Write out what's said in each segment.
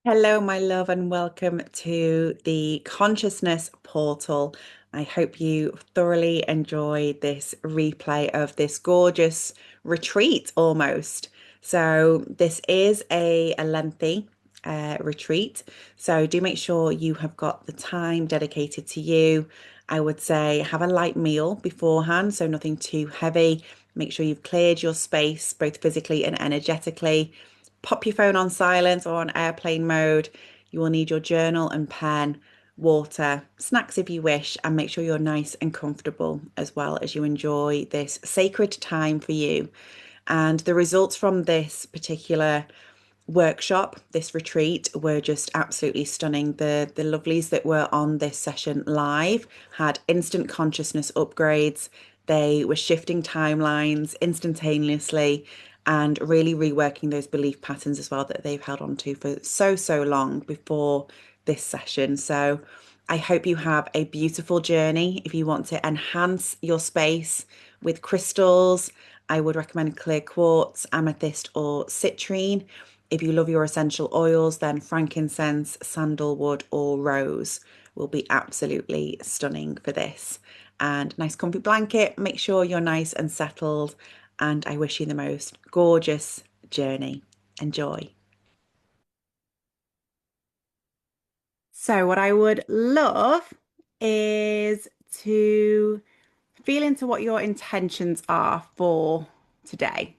Hello, my love, and welcome to the Consciousness Portal. I hope you thoroughly enjoy this replay of this gorgeous retreat almost. So, this is a lengthy retreat. So, do make sure you have got the time dedicated to you. I would say have a light meal beforehand, so nothing too heavy. Make sure you've cleared your space, both physically and energetically. Pop your phone on silent or on airplane mode. You will need your journal and pen, water, snacks if you wish, and make sure you're nice and comfortable as well as you enjoy this sacred time for you. And the results from this particular workshop, this retreat, were just absolutely stunning. The lovelies that were on this session live had instant consciousness upgrades. They were shifting timelines instantaneously and really reworking those belief patterns as well that they've held on to for so long before this session. So I hope you have a beautiful journey. If you want to enhance your space with crystals, I would recommend clear quartz, amethyst, or citrine. If you love your essential oils, then frankincense, sandalwood, or rose will be absolutely stunning for this. And nice comfy blanket. Make sure you're nice and settled. And I wish you the most gorgeous journey. Enjoy. So, what I would love is to feel into what your intentions are for today.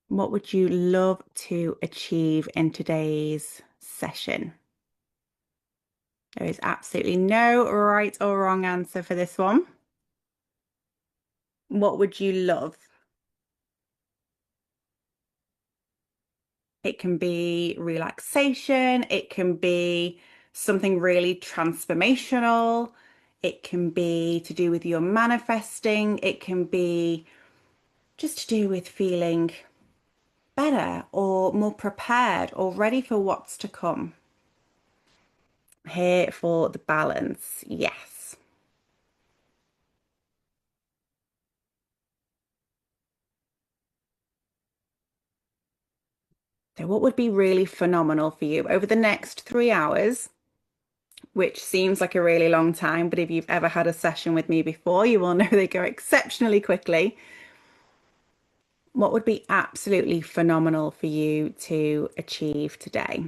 What would you love to achieve in today's session? There is absolutely no right or wrong answer for this one. What would you love? It can be relaxation, it can be something really transformational, it can be to do with your manifesting, it can be just to do with feeling better or more prepared or ready for what's to come. Here for the balance, yes. So, what would be really phenomenal for you over the next 3 hours, which seems like a really long time, but if you've ever had a session with me before, you will know they go exceptionally quickly. What would be absolutely phenomenal for you to achieve today?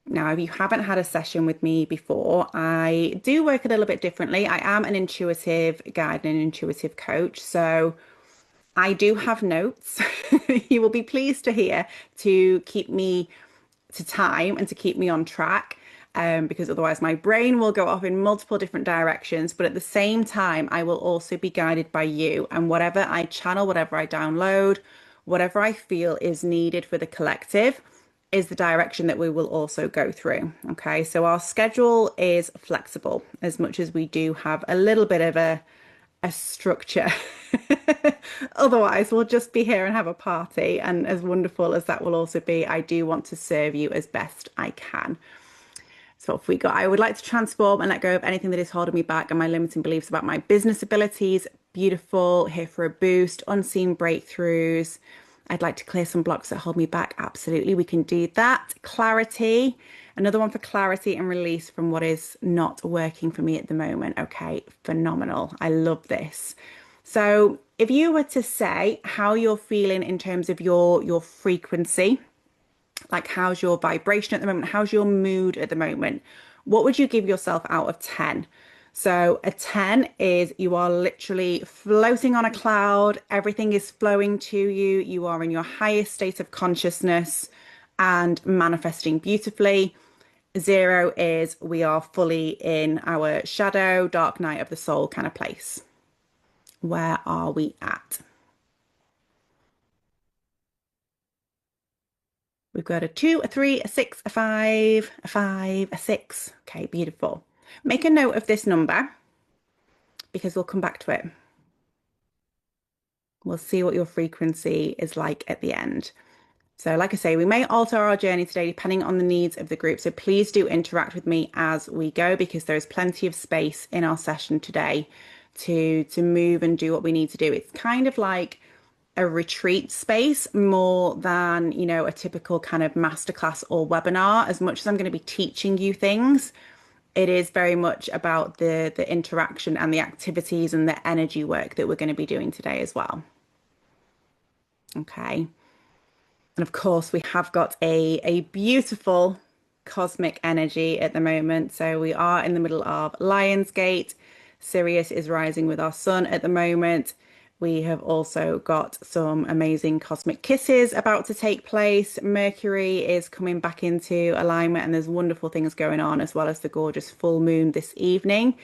Now, if you haven't had a session with me before, I do work a little bit differently. I am an intuitive guide and an intuitive coach. So I do have notes. You will be pleased to hear to keep me to time and to keep me on track. Because otherwise my brain will go off in multiple different directions. But at the same time, I will also be guided by you. And whatever I channel, whatever I download, whatever I feel is needed for the collective is the direction that we will also go through. Okay, so our schedule is flexible as much as we do have a little bit of a structure. Otherwise, we'll just be here and have a party. And as wonderful as that will also be, I do want to serve you as best I can. So if we go, I would like to transform and let go of anything that is holding me back and my limiting beliefs about my business abilities. Beautiful, here for a boost, unseen breakthroughs. I'd like to clear some blocks that hold me back. Absolutely, we can do that. Clarity, another one for clarity and release from what is not working for me at the moment. Okay, phenomenal. I love this. So if you were to say how you're feeling in terms of your frequency, like, how's your vibration at the moment? How's your mood at the moment? What would you give yourself out of 10? So, a 10 is you are literally floating on a cloud, everything is flowing to you, you are in your highest state of consciousness and manifesting beautifully. 0 is we are fully in our shadow, dark night of the soul kind of place. Where are we at? We've got a 2, a 3, a 6, a 5, a 5, a 6. Okay, beautiful. Make a note of this number because we'll come back to it. We'll see what your frequency is like at the end. So, like I say, we may alter our journey today depending on the needs of the group. So, please do interact with me as we go because there is plenty of space in our session today to move and do what we need to do. It's kind of like a retreat space more than, a typical kind of masterclass or webinar. As much as I'm going to be teaching you things, it is very much about the interaction and the activities and the energy work that we're going to be doing today as well. Okay. And of course, we have got a beautiful cosmic energy at the moment. So we are in the middle of Lionsgate. Sirius is rising with our sun at the moment. We have also got some amazing cosmic kisses about to take place. Mercury is coming back into alignment, and there's wonderful things going on, as well as the gorgeous full moon this evening.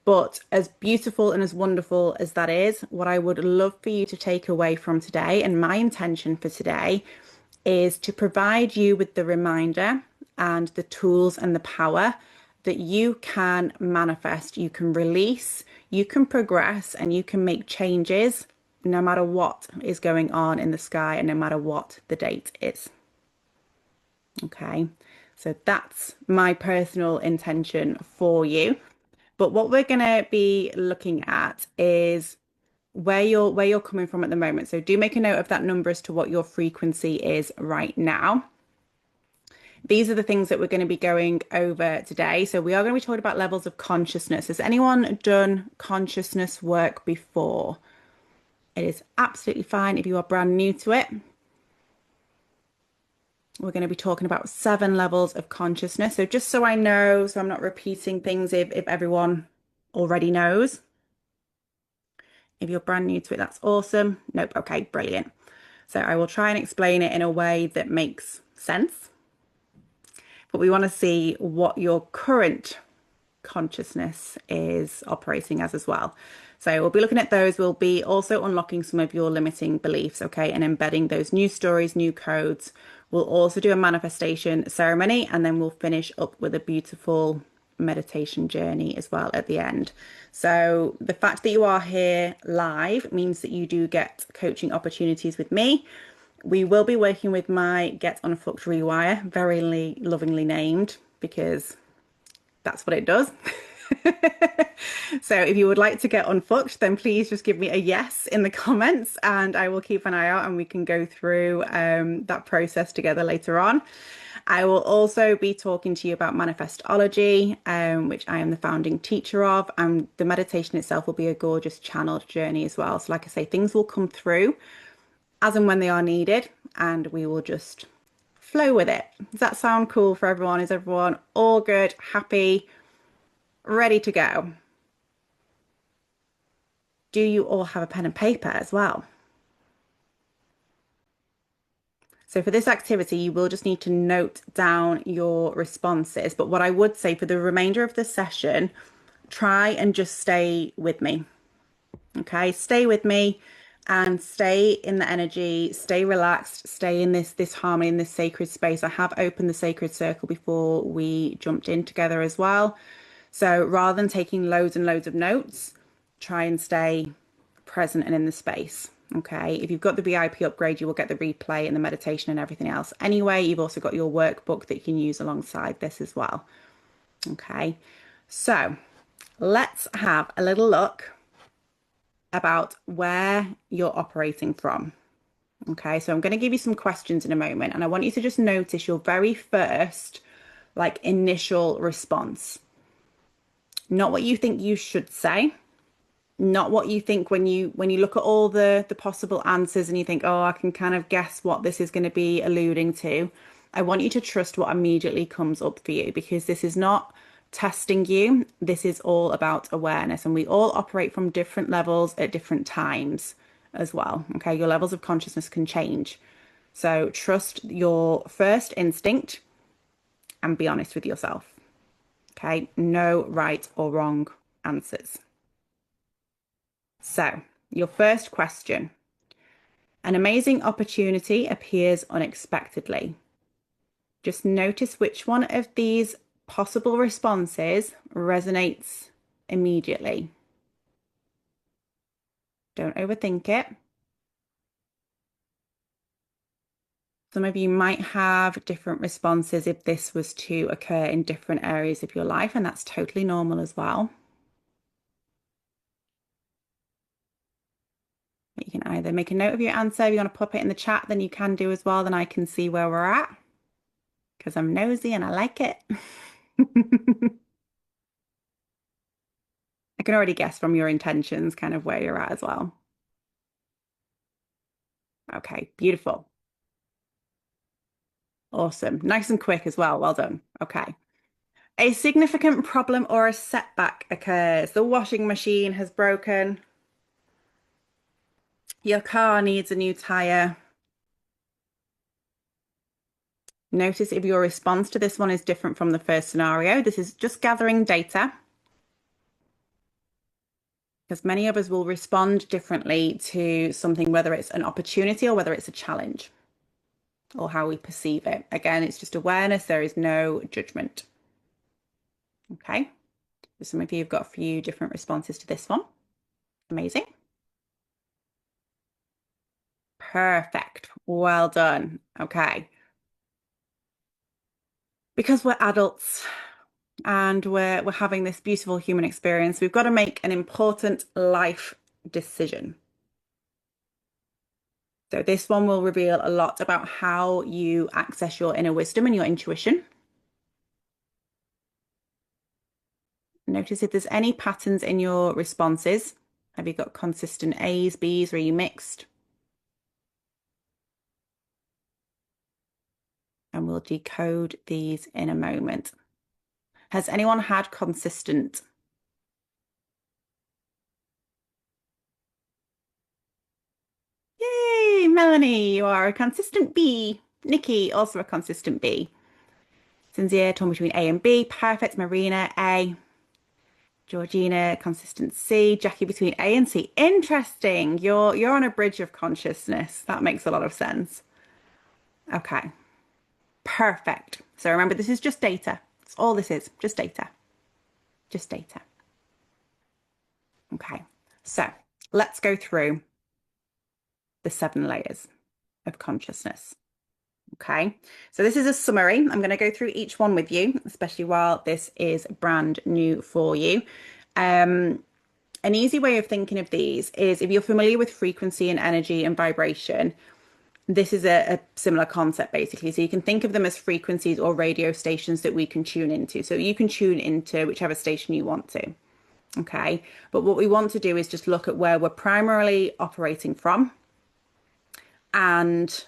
But as beautiful and as wonderful as that is, what I would love for you to take away from today, and my intention for today, is to provide you with the reminder and the tools and the power that you can manifest, you can release, you can progress, and you can make changes no matter what is going on in the sky and no matter what the date is. Okay, so that's my personal intention for you. But what we're going to be looking at is where you're coming from at the moment. So do make a note of that number as to what your frequency is right now. These are the things that we're going to be going over today. So we are going to be talking about levels of consciousness. Has anyone done consciousness work before? It is absolutely fine if you are brand new to it. We're going to be talking about 7 levels of consciousness. So just so I know, so I'm not repeating things if everyone already knows. If you're brand new to it, that's awesome. Nope. Okay, brilliant. So I will try and explain it in a way that makes sense. But we want to see what your current consciousness is operating as well. So we'll be looking at those. We'll be also unlocking some of your limiting beliefs, okay, and embedding those new stories, new codes. We'll also do a manifestation ceremony, and then we'll finish up with a beautiful meditation journey as well at the end. So the fact that you are here live means that you do get coaching opportunities with me. We will be working with my Get Unfucked Rewire, very lovingly named because that's what it does. So if you would like to get unfucked, then please just give me a yes in the comments and I will keep an eye out and we can go through that process together later on. I will also be talking to you about manifestology, which I am the founding teacher of, and the meditation itself will be a gorgeous channeled journey as well. So like I say, things will come through as and when they are needed, and we will just flow with it. Does that sound cool for everyone? Is everyone all good, happy, ready to go? Do you all have a pen and paper as well? So for this activity, you will just need to note down your responses. But what I would say for the remainder of the session, try and just stay with me. Okay, stay with me and stay in the energy, stay relaxed, stay in this harmony, in this sacred space. I have opened the sacred circle before we jumped in together as well. So rather than taking loads and loads of notes, try and stay present and in the space. Okay, if you've got the VIP upgrade, you will get the replay and the meditation and everything else. Anyway, you've also got your workbook that you can use alongside this as well. Okay, so let's have a little look about where you're operating from. Okay, so I'm going to give you some questions in a moment, and I want you to just notice your very first, like, initial response. Not what you think you should say, not what you think when you look at all the possible answers and you think, oh, I can kind of guess what this is going to be alluding to. I want you to trust what immediately comes up for you because this is not testing you. This is all about awareness, and we all operate from different levels at different times as well. Okay, your levels of consciousness can change. So trust your first instinct and be honest with yourself. Okay, no right or wrong answers. So, your first question. An amazing opportunity appears unexpectedly. Just notice which one of these possible responses resonates immediately. Don't overthink it. Some of you might have different responses if this was to occur in different areas of your life, and that's totally normal as well. You can either make a note of your answer, if you want to pop it in the chat, then you can do as well, then I can see where we're at, because I'm nosy and I like it. I can already guess from your intentions kind of where you're at as well. Okay, beautiful. Awesome. Nice and quick as well. Well done. Okay. A significant problem or a setback occurs. The washing machine has broken. Your car needs a new tire. Notice if your response to this one is different from the first scenario. This is just gathering data, because many of us will respond differently to something, whether it's an opportunity or whether it's a challenge or how we perceive it. Again, it's just awareness. There is no judgment. Okay. So some of you have got a few different responses to this one. Amazing. Perfect. Well done. Okay. Because we're adults and we're having this beautiful human experience, we've got to make an important life decision. So this one will reveal a lot about how you access your inner wisdom and your intuition. Notice if there's any patterns in your responses. Have you got consistent A's, B's, or are you mixed? And we'll decode these in a moment. Has anyone had consistent? Yay, Melanie, you are a consistent B. Nikki, also a consistent B. Cynthia, torn between A and B. Perfect. Marina, A. Georgina, consistent C. Jackie, between A and C. Interesting. You're on a bridge of consciousness. That makes a lot of sense. Okay. Perfect. So remember, this is just data. That's all this is. Just data. Just data. Okay. So let's go through the 7 layers of consciousness. Okay, so this is a summary. I'm going to go through each one with you, especially while this is brand new for you. An easy way of thinking of these is if you're familiar with frequency and energy and vibration, this is a similar concept basically. So you can think of them as frequencies or radio stations that we can tune into. So you can tune into whichever station you want to. Okay, but what we want to do is just look at where we're primarily operating from and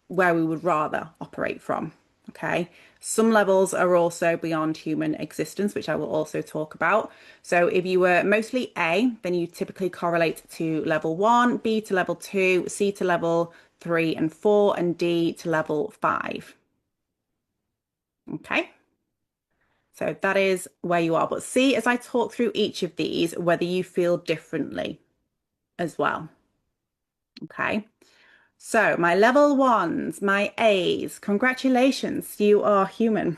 where we would rather operate from. Okay. Some levels are also beyond human existence, which I will also talk about. So if you were mostly A, then you typically correlate to level 1, B to level 2, C to level 3 and 4, and D to level 5. Okay. So that is where you are. But see, as I talk through each of these, whether you feel differently as well. Okay. So my level 1s, my A's, congratulations, you are human.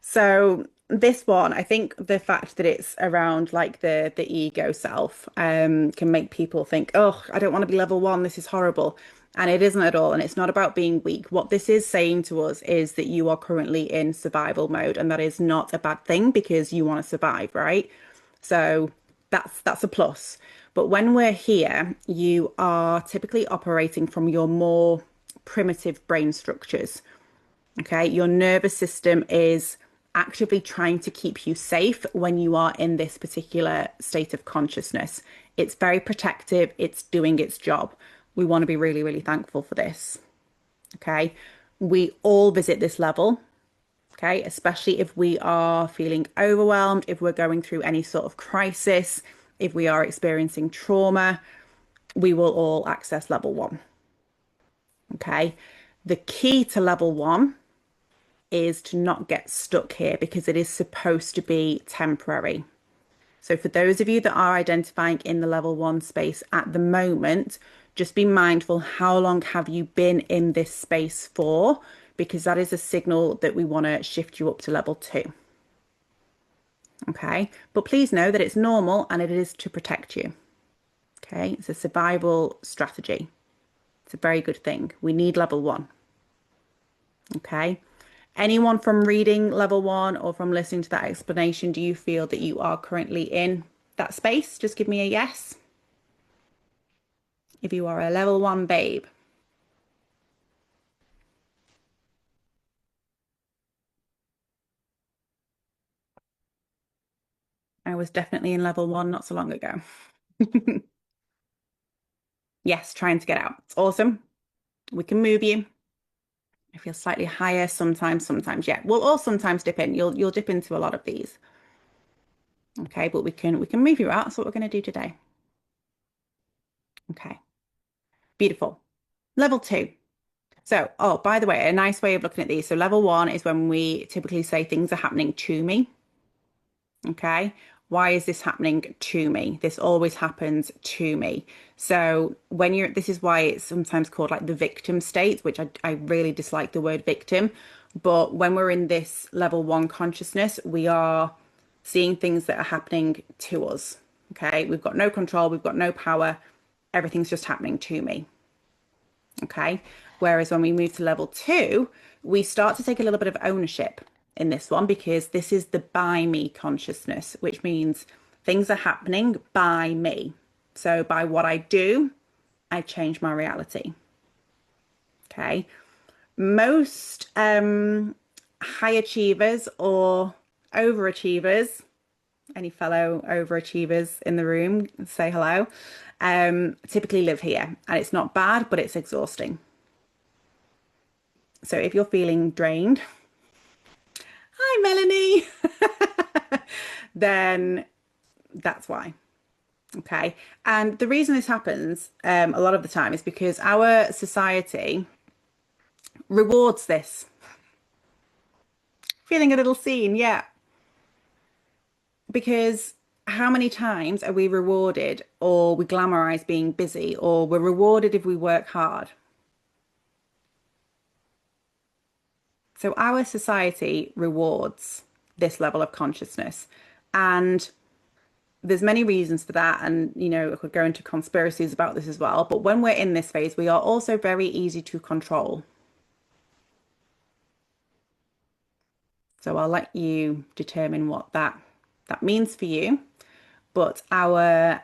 So this one, I think the fact that it's around like the ego self can make people think, oh, I don't want to be level 1, this is horrible. And it isn't at all. And it's not about being weak. What this is saying to us is that you are currently in survival mode, and that is not a bad thing because you want to survive, right? So that's a plus. But when we're here, you are typically operating from your more primitive brain structures. Okay, your nervous system is actively trying to keep you safe when you are in this particular state of consciousness. It's very protective, it's doing its job. We want to be really, really thankful for this. Okay, we all visit this level. Okay, especially if we are feeling overwhelmed, if we're going through any sort of crisis, if we are experiencing trauma, we will all access level 1. Okay, the key to level 1 is to not get stuck here because it is supposed to be temporary. So for those of you that are identifying in the level 1 space at the moment, just be mindful, how long have you been in this space for? Because that is a signal that we want to shift you up to level 2. Okay, but please know that it's normal and it is to protect you. Okay, it's a survival strategy. It's a very good thing. We need level one. Okay. Anyone from reading level one or from listening to that explanation, do you feel that you are currently in that space? Just give me a yes if you are a level one babe. I was definitely in level one not so long ago. Yes, trying to get out. It's awesome. We can move you. I feel slightly higher sometimes, yeah. We'll all sometimes dip in. You'll dip into a lot of these. Okay, but we can move you out. That's what we're going to do today. Okay, beautiful. Level two. So, oh, by the way, a nice way of looking at these. So level one is when we typically say things are happening to me. Okay. Why is this happening to me? This always happens to me. So when this is why it's sometimes called like the victim state, which I really dislike the word victim. But when we're in this level one consciousness, we are seeing things that are happening to us. Okay. We've got no control. We've got no power. Everything's just happening to me. Okay. Whereas when we move to level two, we start to take a little bit of ownership in this one because this is the by me consciousness, which means things are happening by me. So by what I do, I change my reality. Okay. Most high achievers or overachievers, any fellow overachievers in the room, say hello, typically live here. And it's not bad, but it's exhausting. So if you're feeling drained, hi Melanie, then that's why. Okay. And the reason this happens a lot of the time is because our society rewards this. Feeling a little seen, yeah. Because how many times are we rewarded or we glamorize being busy or we're rewarded if we work hard? So our society rewards this level of consciousness. And there's many reasons for that. And, I could go into conspiracies about this as well. But when we're in this phase, we are also very easy to control. So I'll let you determine what that means for you. But our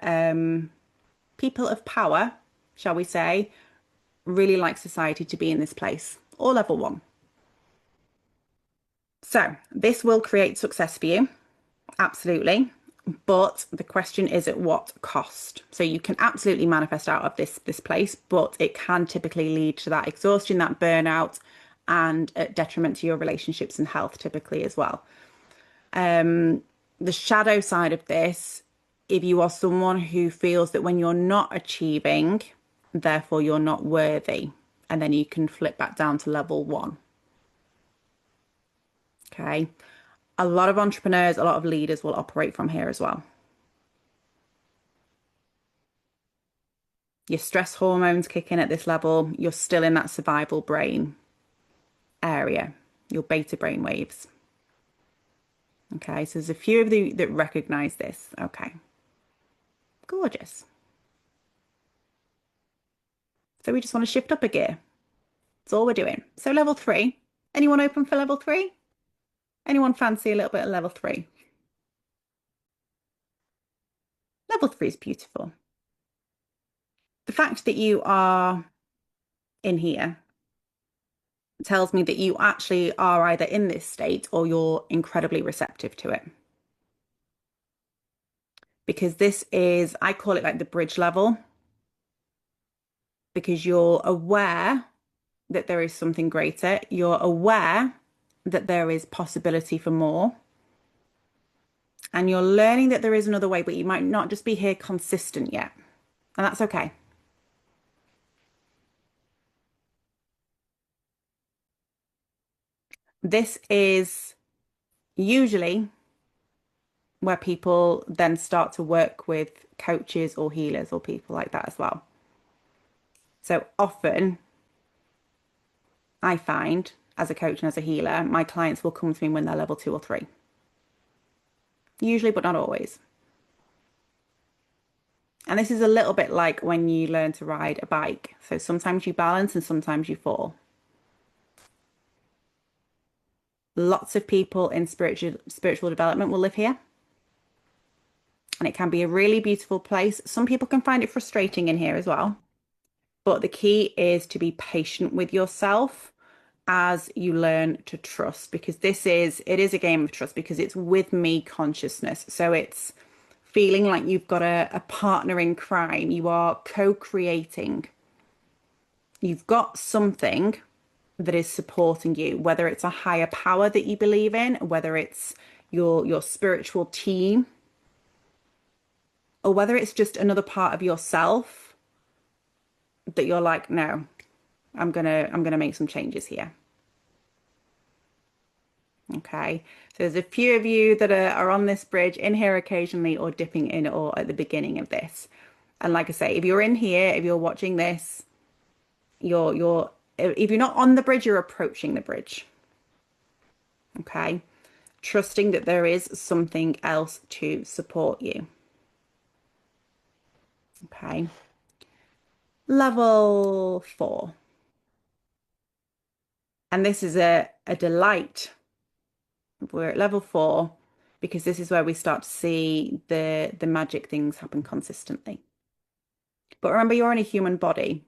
people of power, shall we say, really like society to be in this place, or level one. So this will create success for you, absolutely. But the question is at what cost? So you can absolutely manifest out of this place, but it can typically lead to that exhaustion, that burnout, and detriment to your relationships and health typically as well. The shadow side of this, if you are someone who feels that when you're not achieving, therefore you're not worthy, and then you can flip back down to level one. Okay. A lot of entrepreneurs, a lot of leaders will operate from here as well. Your stress hormones kick in at this level. You're still in that survival brain area, your beta brain waves. Okay, so there's a few of you that recognize this. Okay, gorgeous. So we just want to shift up a gear. That's all we're doing. So level three. Anyone open for level three? Anyone fancy a little bit of level three? Level three is beautiful. The fact that you are in here tells me that you actually are either in this state or you're incredibly receptive to it. Because this is, I call it like the bridge level, because you're aware that there is something greater. You're aware that there is possibility for more. And you're learning that there is another way, but you might not just be here consistent yet. And that's okay. This is usually where people then start to work with coaches or healers or people like that as well. So often I find as a coach and as a healer, my clients will come to me when they're level two or three. Usually, but not always. And this is a little bit like when you learn to ride a bike. So sometimes you balance and sometimes you fall. Lots of people in spiritual development will live here, and it can be a really beautiful place. Some people can find it frustrating in here as well. But the key is to be patient with yourself as you learn to trust, because it is a game of trust because it's with me consciousness. So it's feeling like you've got a partner in crime. You are co-creating. You've got something that is supporting you, whether it's a higher power that you believe in, whether it's your spiritual team, or whether it's just another part of yourself that you're like, no, I'm gonna make some changes here. Okay. So there's a few of you that are on this bridge in here occasionally or dipping in or at the beginning of this. And like I say, if you're in here, if you're watching this, you're if you're not on the bridge, you're approaching the bridge. Okay. Trusting that there is something else to support you. Okay. Level 4. And this is a delight. We're at level 4 because this is where we start to see the magic things happen consistently. But remember, you're in a human body,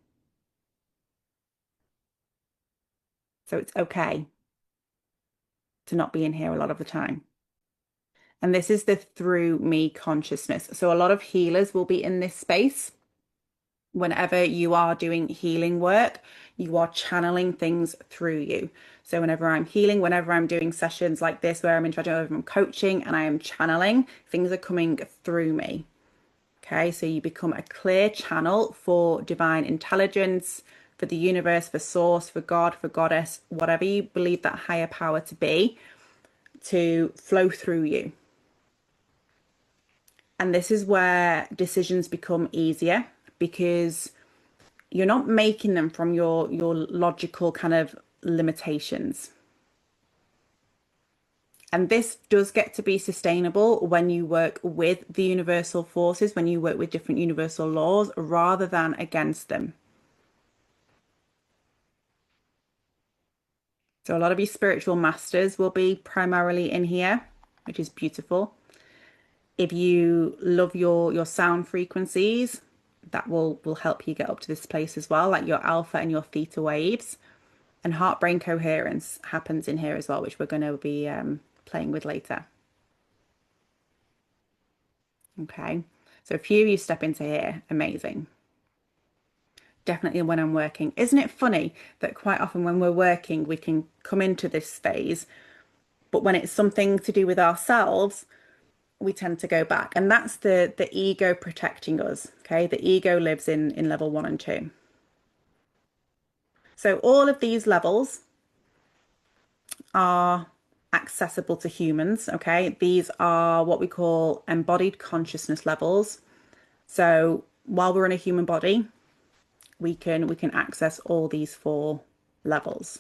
so it's okay to not be in here a lot of the time. And this is the through me consciousness. So a lot of healers will be in this space. Whenever you are doing healing work, you are channeling things through you. So whenever I'm healing, whenever I'm doing sessions like this, where I'm interacting, whenever I'm coaching and I am channeling, things are coming through me. Okay, so you become a clear channel for divine intelligence, for the universe, for source, for God, for goddess, whatever you believe that higher power to be, to flow through you. And this is where decisions become easier because you're not making them from your logical kind of limitations. And this does get to be sustainable when you work with the universal forces, when you work with different universal laws rather than against them. So a lot of your spiritual masters will be primarily in here, which is beautiful. If you love your sound frequencies, that will help you get up to this place as well, like your alpha and your theta waves. And heart brain coherence happens in here as well, which we're going to be playing with later. Okay, so a few of you step into here, amazing. Definitely when I'm working. Isn't it funny that quite often when we're working, we can come into this phase, but when it's something to do with ourselves, we tend to go back. And that's the ego protecting us. Okay, the ego lives in level 1 and 2. So all of these levels are accessible to humans. Okay, these are what we call embodied consciousness levels. So while we're in a human body, we can access all these 4 levels.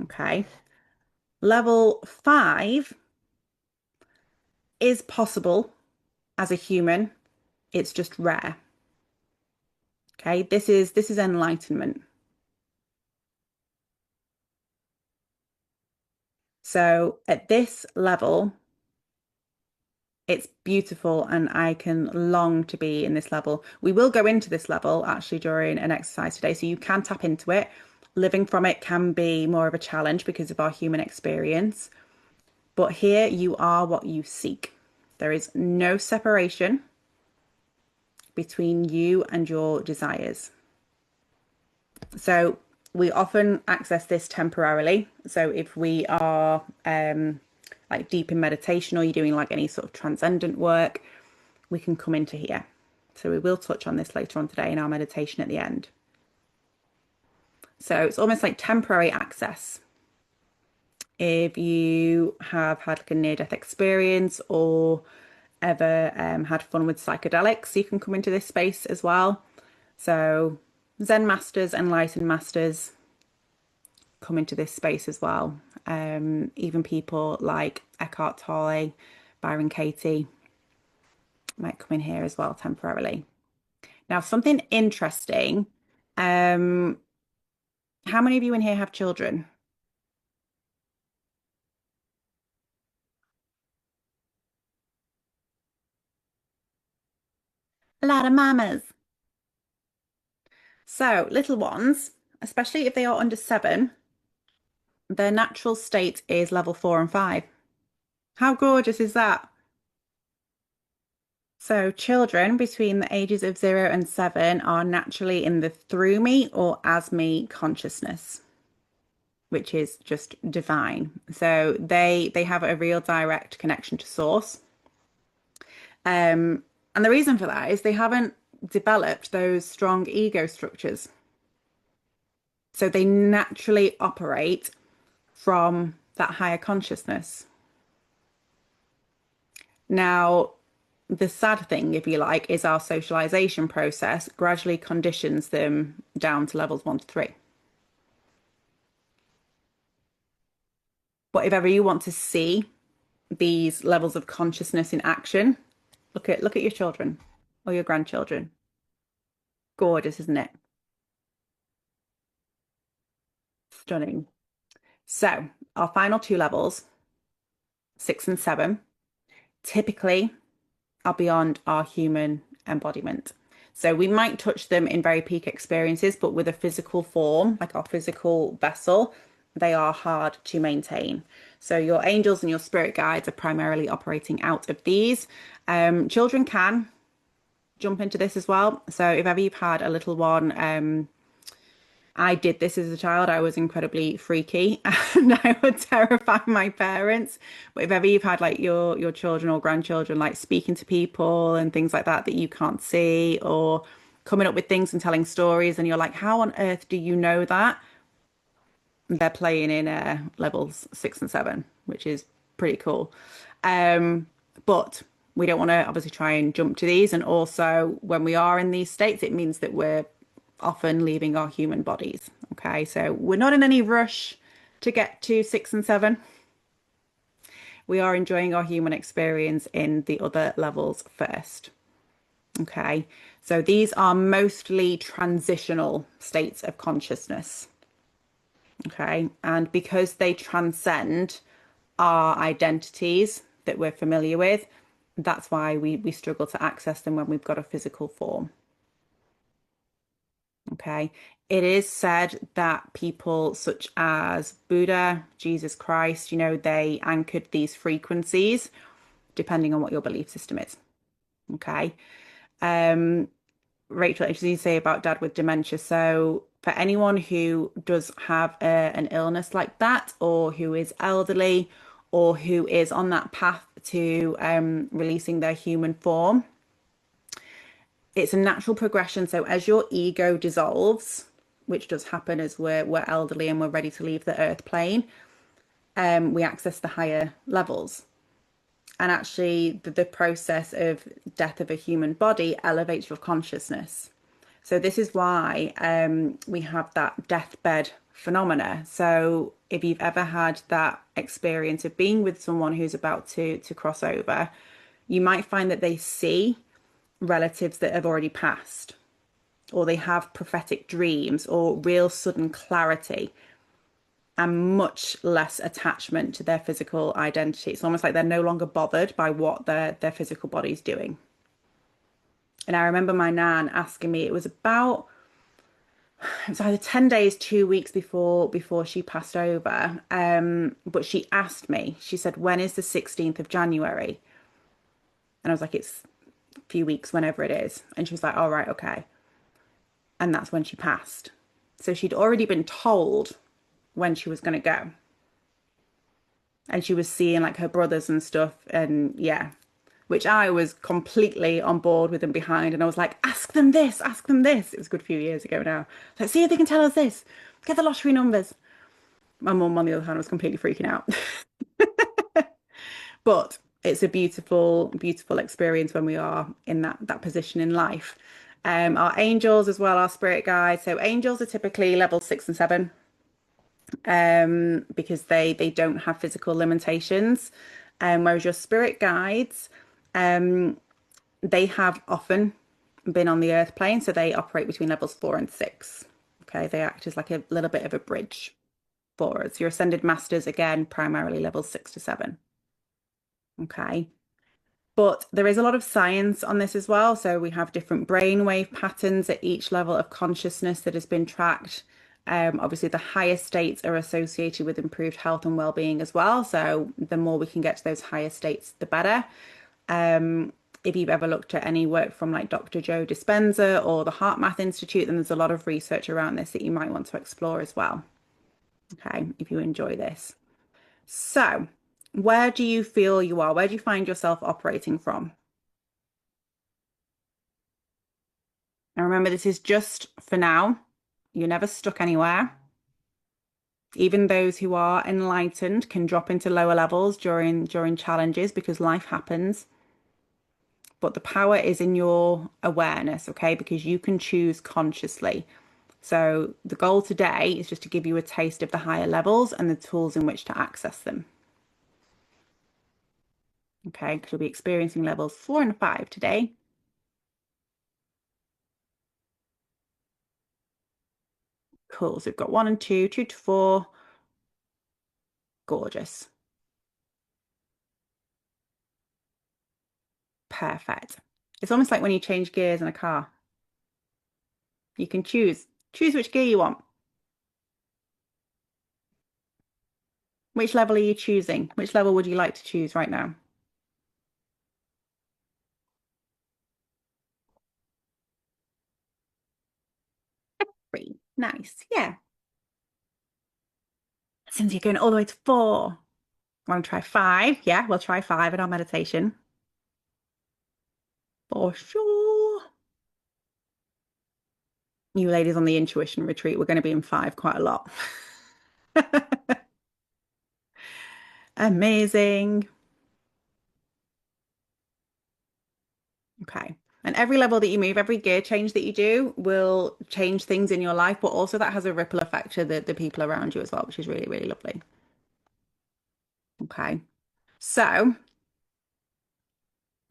Okay, level 5 is possible as a human. It's just rare. Okay, this is enlightenment. So at this level, it's beautiful and I can long to be in this level. We will go into this level actually during an exercise today, so you can tap into it. Living from it can be more of a challenge because of our human experience. But here you are what you seek. There is no separation between you and your desires. So we often access this temporarily. So if we are like deep in meditation or you're doing like any sort of transcendent work, we can come into here. So we will touch on this later on today in our meditation at the end. So it's almost like temporary access. If you have had like a near-death experience or ever had fun with psychedelics, you can come into this space as well. So Zen masters, enlightened masters come into this space as well. Even people like Eckhart Tolle, Byron Katie, might come in here as well temporarily. Now, something interesting. Um, how many of you in here have children? A lot of mamas. So, little ones, especially if they are under 7, their natural state is level 4 and 5. How gorgeous is that? So, children between the ages of 0 and 7 are naturally in the through me or as me consciousness, which is just divine. So, they have a real direct connection to source. And the reason for that is they haven't developed those strong ego structures. So, they naturally operate from that higher consciousness. Now, the sad thing, if you like, is our socialization process gradually conditions them down to levels 1 to 3. But if ever you want to see these levels of consciousness in action, look at your children or your grandchildren. Gorgeous, isn't it? Stunning. So, our final 2 levels, 6 and 7, typically are beyond our human embodiment. So we might touch them in very peak experiences, but with a physical form, like our physical vessel, they are hard to maintain. So your angels and your spirit guides are primarily operating out of these. Children can jump into this as well. So if ever you've had a little one, I did this as a child. I was incredibly freaky and I would terrify my parents. But if ever you've had like your children or grandchildren like speaking to people and things like that that you can't see, or coming up with things and telling stories and you're like, how on earth do you know that? They're playing in levels 6 and 7, which is pretty cool. But we don't want to obviously try and jump to these. And also, when we are in these states, it means that we're often leaving our human bodies. Okay, so we're not in any rush to get to 6 and 7. We are enjoying our human experience in the other levels first. Okay, so these are mostly transitional states of consciousness. Okay, and because they transcend our identities that we're familiar with, that's why we struggle to access them when we've got a physical form. Okay. It is said that people such as Buddha, Jesus Christ, they anchored these frequencies depending on what your belief system is. Okay. Um, Rachel, interesting you say about dad with dementia. So for anyone who does have an illness like that, or who is elderly, or who is on that path to releasing their human form, it's a natural progression. So as your ego dissolves, which does happen as we're elderly and we're ready to leave the earth plane, we access the higher levels. And actually, the process of death of a human body elevates your consciousness. So this is why we have that deathbed phenomena. So if you've ever had that experience of being with someone who's about to cross over, you might find that they see relatives that have already passed, or they have prophetic dreams or real sudden clarity and much less attachment to their physical identity. It's almost like they're no longer bothered by what their physical body's doing. And I remember my nan asking me, it was either 10 days, 2 weeks before she passed over. But she asked me, she said, when is the 16th of January? And I was like, it's a few weeks, whenever it is. And she was like, all right, okay. And that's when she passed. So she'd already been told when she was going to go. And she was seeing like her brothers and stuff. And yeah, which I was completely on board with and behind. And I was like, ask them this, ask them this. It was a good few years ago now. Let's see if they can tell us this. Get the lottery numbers. My mum, on the other hand, was completely freaking out. But it's a beautiful, beautiful experience when we are in that position in life. Our angels as well, our spirit guides. So angels are typically level 6 and 7, because they don't have physical limitations. Whereas your spirit guides, They have often been on the Earth plane, so they operate between levels 4 and 6. Okay, they act as like a little bit of a bridge for us. Your ascended masters, again, primarily levels 6 to 7. Okay. But there is a lot of science on this as well. So we have different brainwave patterns at each level of consciousness that has been tracked. Obviously, the higher states are associated with improved health and well-being as well. So the more we can get to those higher states, the better. If you've ever looked at any work from like Dr. Joe Dispenza or the Heart Math Institute, then there's a lot of research around this that you might want to explore as well. Okay, if you enjoy this. So, where do you feel you are? Where do you find yourself operating from? And remember, this is just for now. You're never stuck anywhere. Even those who are enlightened can drop into lower levels during challenges because life happens. But the power is in your awareness, okay? Because you can choose consciously. So the goal today is just to give you a taste of the higher levels and the tools in which to access them. Okay, because you'll be experiencing levels 4 and 5 today. Cool. So we've got 1 and 2, 2 to 4. Gorgeous. Perfect. It's almost like when you change gears in a car. You can choose which gear you want. Which level are you choosing? Which level would you like to choose right now? 3. Nice. Yeah. Since you're going all the way to 4. Want to try 5? Yeah, we'll try 5 in our meditation. For sure. You ladies on the intuition retreat, we're going to be in 5 quite a lot. Amazing. Okay. And every level that you move, every gear change that you do will change things in your life, but also that has a ripple effect to the people around you as well, which is really, really lovely. Okay. So,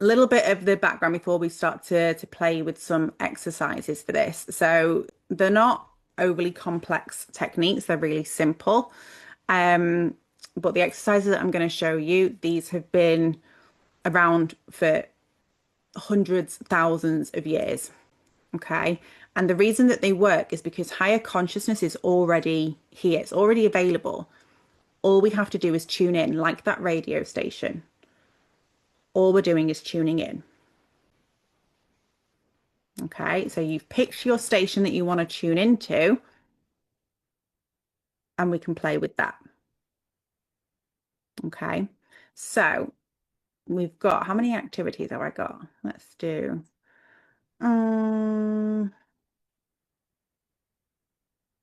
a little bit of the background before we start to play with some exercises for this. So, they're not overly complex techniques, they're really simple. Um, but the exercises that I'm going to show you, these have been around for hundreds, thousands of years. Okay. And the reason that they work is because higher consciousness is already here, it's already available. All we have to do is tune in, like that radio station. All we're doing is tuning in. Okay. So you've picked your station that you want to tune into, and we can play with that. Okay. So we've got how many activities have I got? Let's do. Um,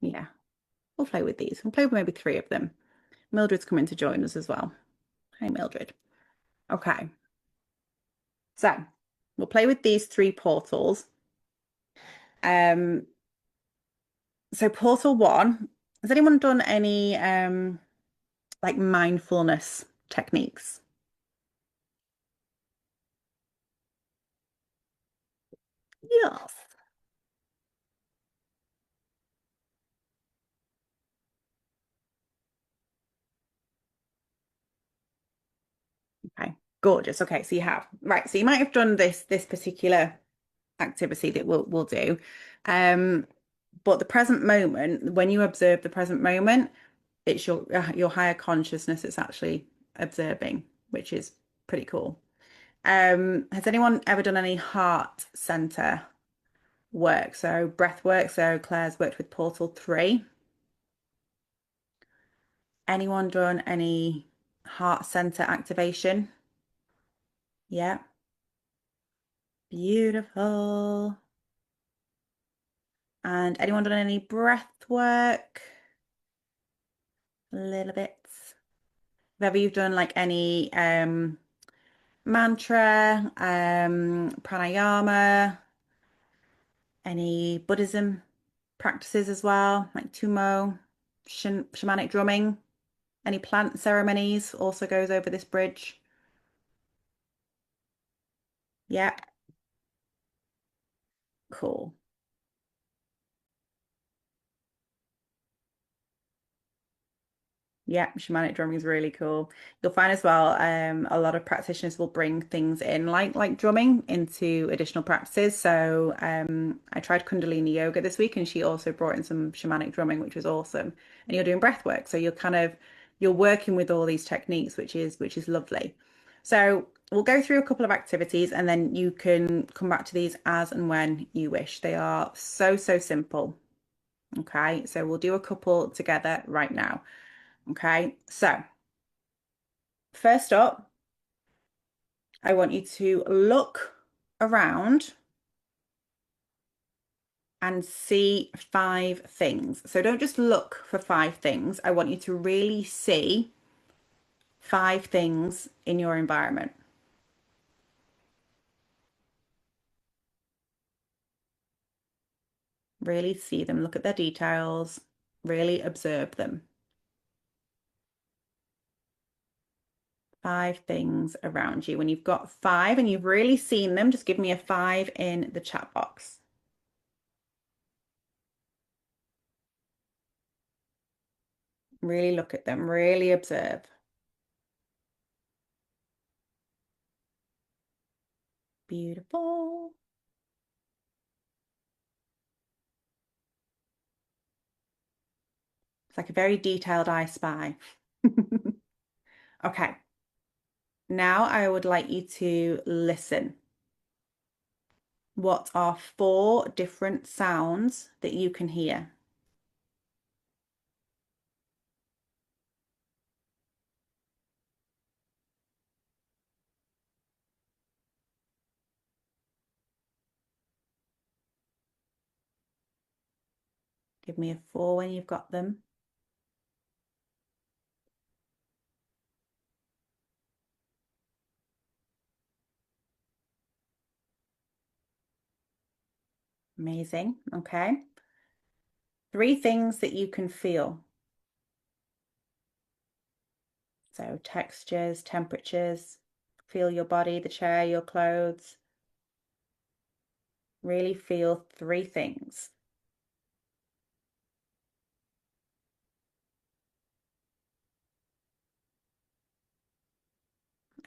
yeah, we'll play with these. We'll play with maybe 3 of them. Mildred's coming to join us as well. Hey, Mildred. Okay. So we'll play with these 3 portals. Um, so portal 1, has anyone done any like mindfulness techniques? Yes. Okay, gorgeous. Okay, so you have. Right, so you might have done this particular activity that we'll do. Um, but the present moment, when you observe the present moment, it's your higher consciousness it's actually observing, which is pretty cool. Has anyone ever done any heart center work? So breath work. So Claire's worked with Portal 3. Anyone done any heart center activation? Yeah, beautiful. And anyone done any breath work? A little bit. Have ever you've done like any mantra, pranayama, any Buddhism practices as well, like Tumo, shamanic drumming, any plant ceremonies also goes over this bridge. Yeah. Cool. Yeah, shamanic drumming is really cool. You'll find as well, a lot of practitioners will bring things in like drumming into additional practices. So I tried Kundalini yoga this week and she also brought in some shamanic drumming, which was awesome. And you're doing breath work. So you're working with all these techniques, which is lovely. So we'll go through a couple of activities and then you can come back to these as and when you wish. They are so simple. Okay, so we'll do a couple together right now. Okay, so first up, I want you to look around and see five things. So don't just look for five things. I want you to really see five things in your environment. Really see them, look at their details, really observe them. Five things around you. When you've got five and you've really seen them, just give me a five in the chat box. Really look at them, really observe. Beautiful. It's like a very detailed I spy. Okay, now I would like you to listen. What are four different sounds that you can hear? Give me a four when you've got them. Amazing. Okay. Three things that you can feel. So textures, temperatures, feel your body, the chair, your clothes. Really feel three things.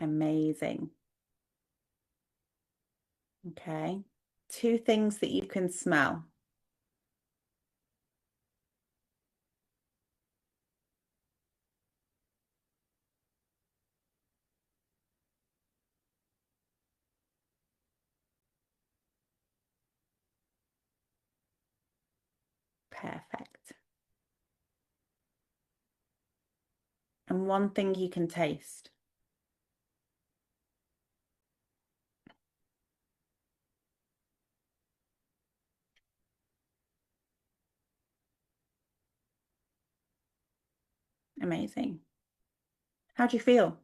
Amazing. Okay. Two things that you can smell. Perfect. And one thing you can taste. Amazing. How do you feel?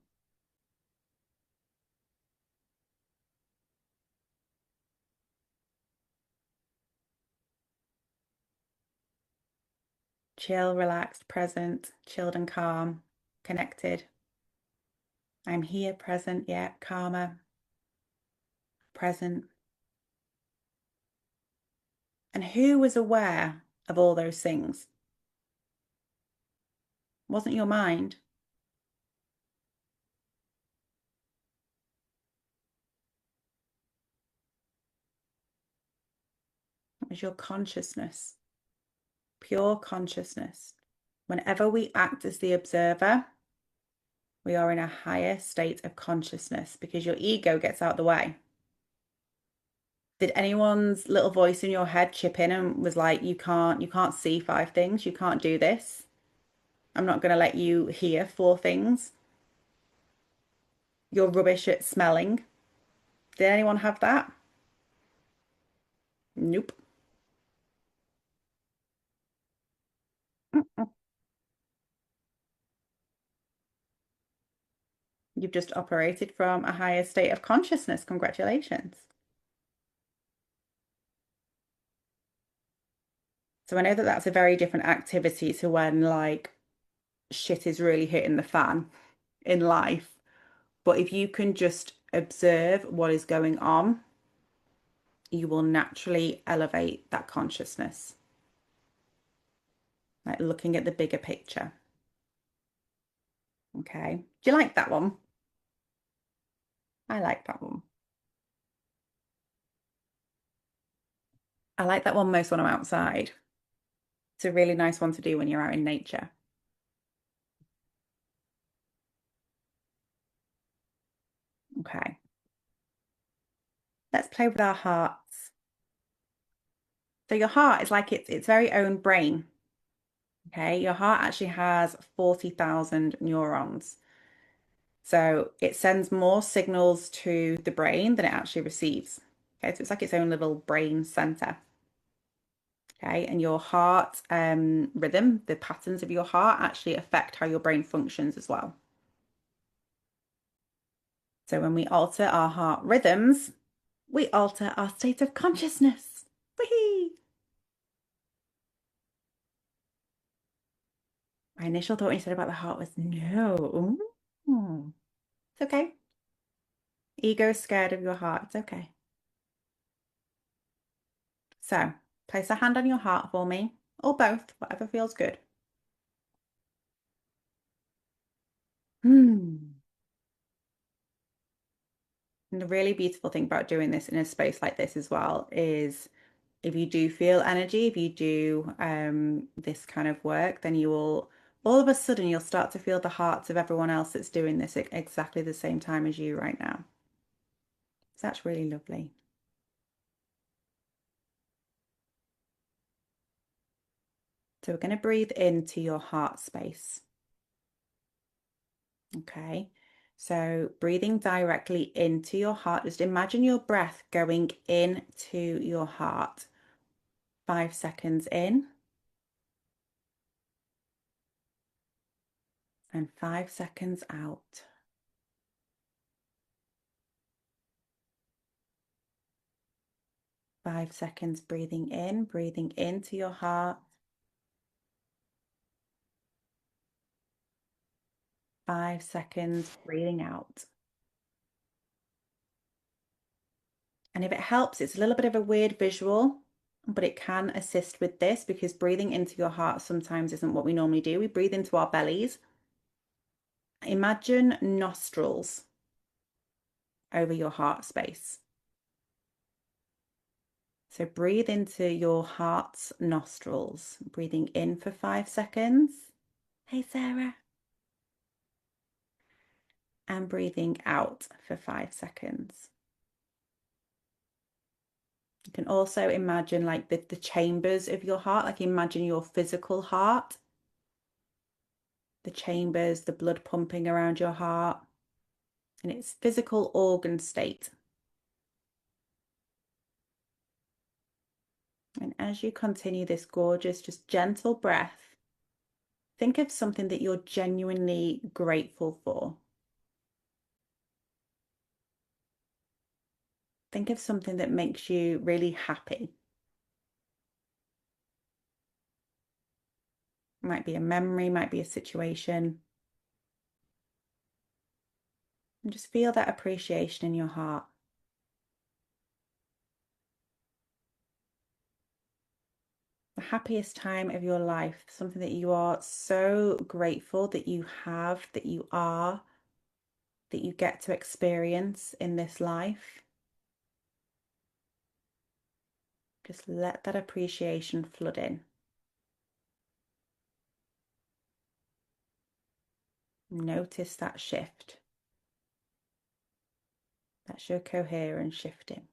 Chill, relaxed, present, chilled and calm, connected. I'm here, present, yeah, calmer, present. And who was aware of all those things? Wasn't your mind, it was your consciousness, pure consciousness. Whenever we act as the observer, we are in a higher state of consciousness because your ego gets out the way. Did anyone's little voice in your head chip in and was like, you can't see five things, you can't do this. I'm not going to let you hear four things. You're rubbish at smelling. Did anyone have that? Nope. You've just operated from a higher state of consciousness. Congratulations. So I know that that's a very different activity to when like shit is really hitting the fan in life. But if you can just observe what is going on, you will naturally elevate that consciousness, like looking at the bigger picture. Okay. Do you like that one? I like that one. I like that one most when I'm outside. It's a really nice one to do when you're out in nature. Okay. Let's play with our hearts. So your heart is like its very own brain. Okay. Your heart actually has 40,000 neurons. So it sends more signals to the brain than it actually receives. Okay. So it's like its own little brain center. Okay. And your heart rhythm, the patterns of your heart actually affect how your brain functions as well. So when we alter our heart rhythms, we alter our state of consciousness. Whee! My initial thought when you said about the heart was no. Ooh. It's okay. Ego is scared of your heart. It's okay. So place a hand on your heart for me, or both, whatever feels good. Hmm. And the really beautiful thing about doing this in a space like this as well is if you do feel energy, if you do this kind of work, then you will all of a sudden you'll start to feel the hearts of everyone else that's doing this at exactly the same time as you right now. So that's really lovely. So we're going to breathe into your heart space. Okay. So breathing directly into your heart, just imagine your breath going into your heart. 5 seconds in and 5 seconds out. 5 seconds breathing in, breathing into your heart. 5 seconds breathing out. And if it helps, it's a little bit of a weird visual, but it can assist with this because breathing into your heart sometimes isn't what we normally do. We breathe into our bellies. Imagine nostrils over your heart space. So breathe into your heart's nostrils, breathing in for 5 seconds. Hey, Sarah. And breathing out for 5 seconds. You can also imagine like the chambers of your heart, like imagine your physical heart, the chambers, the blood pumping around your heart in its physical organ state. And as you continue this gorgeous, just gentle breath, think of something that you're genuinely grateful for. Think of something that makes you really happy. Might be a memory, might be a situation. And just feel that appreciation in your heart. The happiest time of your life, something that you are so grateful that you have, that you are, that you get to experience in this life. Just let that appreciation flood in. Notice that shift. That's your coherence shifting.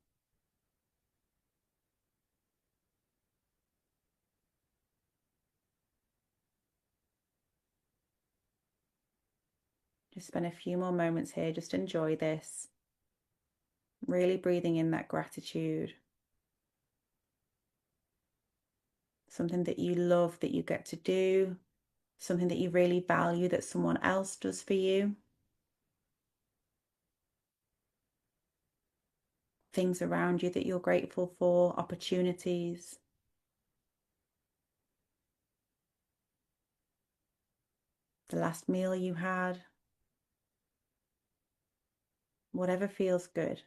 Just spend a few more moments here. Just enjoy this. Really breathing in that gratitude. Something that you love that you get to do. Something that you really value that someone else does for you. Things around you that you're grateful for, opportunities. The last meal you had. Whatever feels good.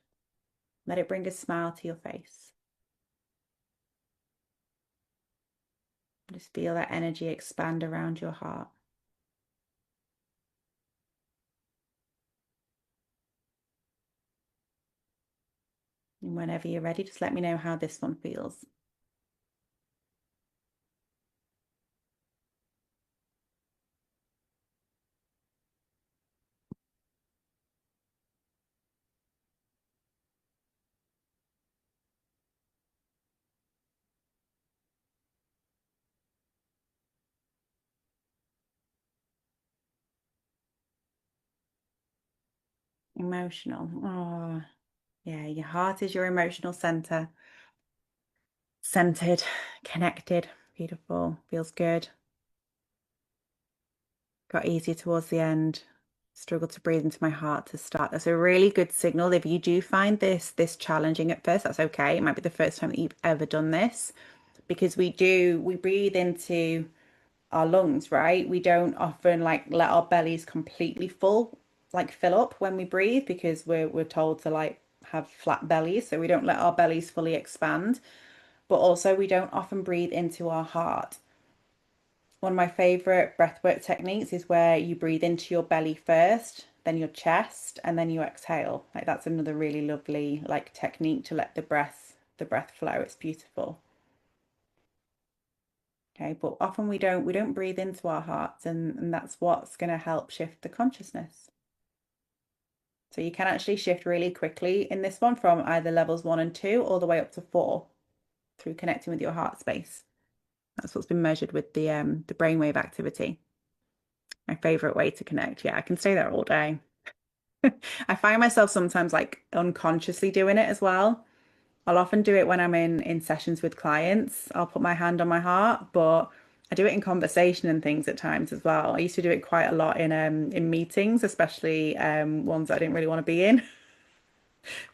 Let it bring a smile to your face. Just feel that energy expand around your heart. And whenever you're ready, just let me know how this one feels. Emotional. Oh, yeah, your heart is your emotional center. Centered, connected, beautiful, feels good. Got easier towards the end. Struggled to breathe into my heart to start. That's a really good signal. If you do find this challenging at first, that's okay. It might be the first time that you've ever done this because we breathe into our lungs, right? We don't often like let our bellies completely fill up when we breathe because we're told to like have flat bellies, so we don't let our bellies fully expand. But also we don't often breathe into our heart. One of my favorite breathwork techniques is where you breathe into your belly first, then your chest, and then you exhale. Like that's another really lovely like technique to let the breath flow. It's beautiful. Okay, but often we don't breathe into our hearts and that's what's going to help shift the consciousness. So you can actually shift really quickly in this one from either levels 1 and 2 all the way up to 4 through connecting with your heart space. That's what's been measured with the brainwave activity. My favorite way to connect. Yeah, I can stay there all day. I find myself sometimes like unconsciously doing it as well. I'll often do it when I'm in sessions with clients. I'll put my hand on my heart, but I do it in conversation and things at times as well. I used to do it quite a lot in meetings, especially ones that I didn't really want to be in.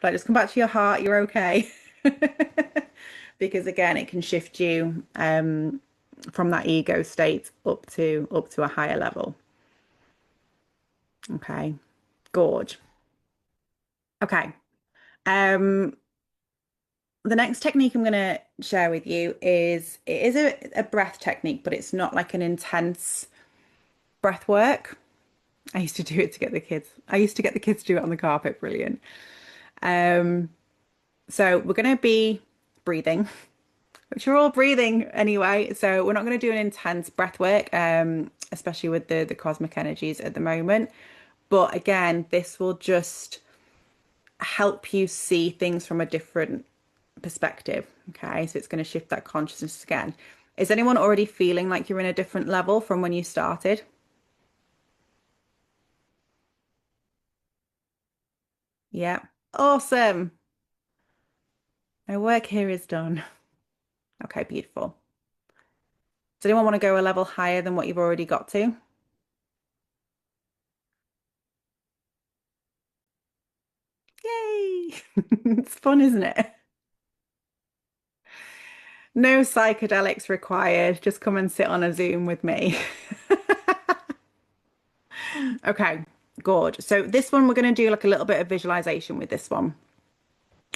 Like just come back to your heart, you're okay. Because again, it can shift you from that ego state up to a higher level. Okay, gorge. Okay. Um, the next technique I'm going to share with you is it is a breath technique, but it's not like an intense breath work. I used to do it to get the kids. I used to get the kids to do it on the carpet. Brilliant. Um, so we're going to be breathing, which we're all breathing anyway. So we're not going to do an intense breath work, especially with the cosmic energies at the moment. But again, this will just help you see things from a different perspective. Okay, so it's going to shift that consciousness again. Is anyone already feeling like you're in a different level from when you started? Yeah. Awesome. My work here is done. Okay, beautiful. Does anyone want to go a level higher than what you've already got to? Yay! It's fun, isn't it? No psychedelics required. Just come and sit on a Zoom with me. Okay, good. So this one, we're going to do like a little bit of visualization with this one.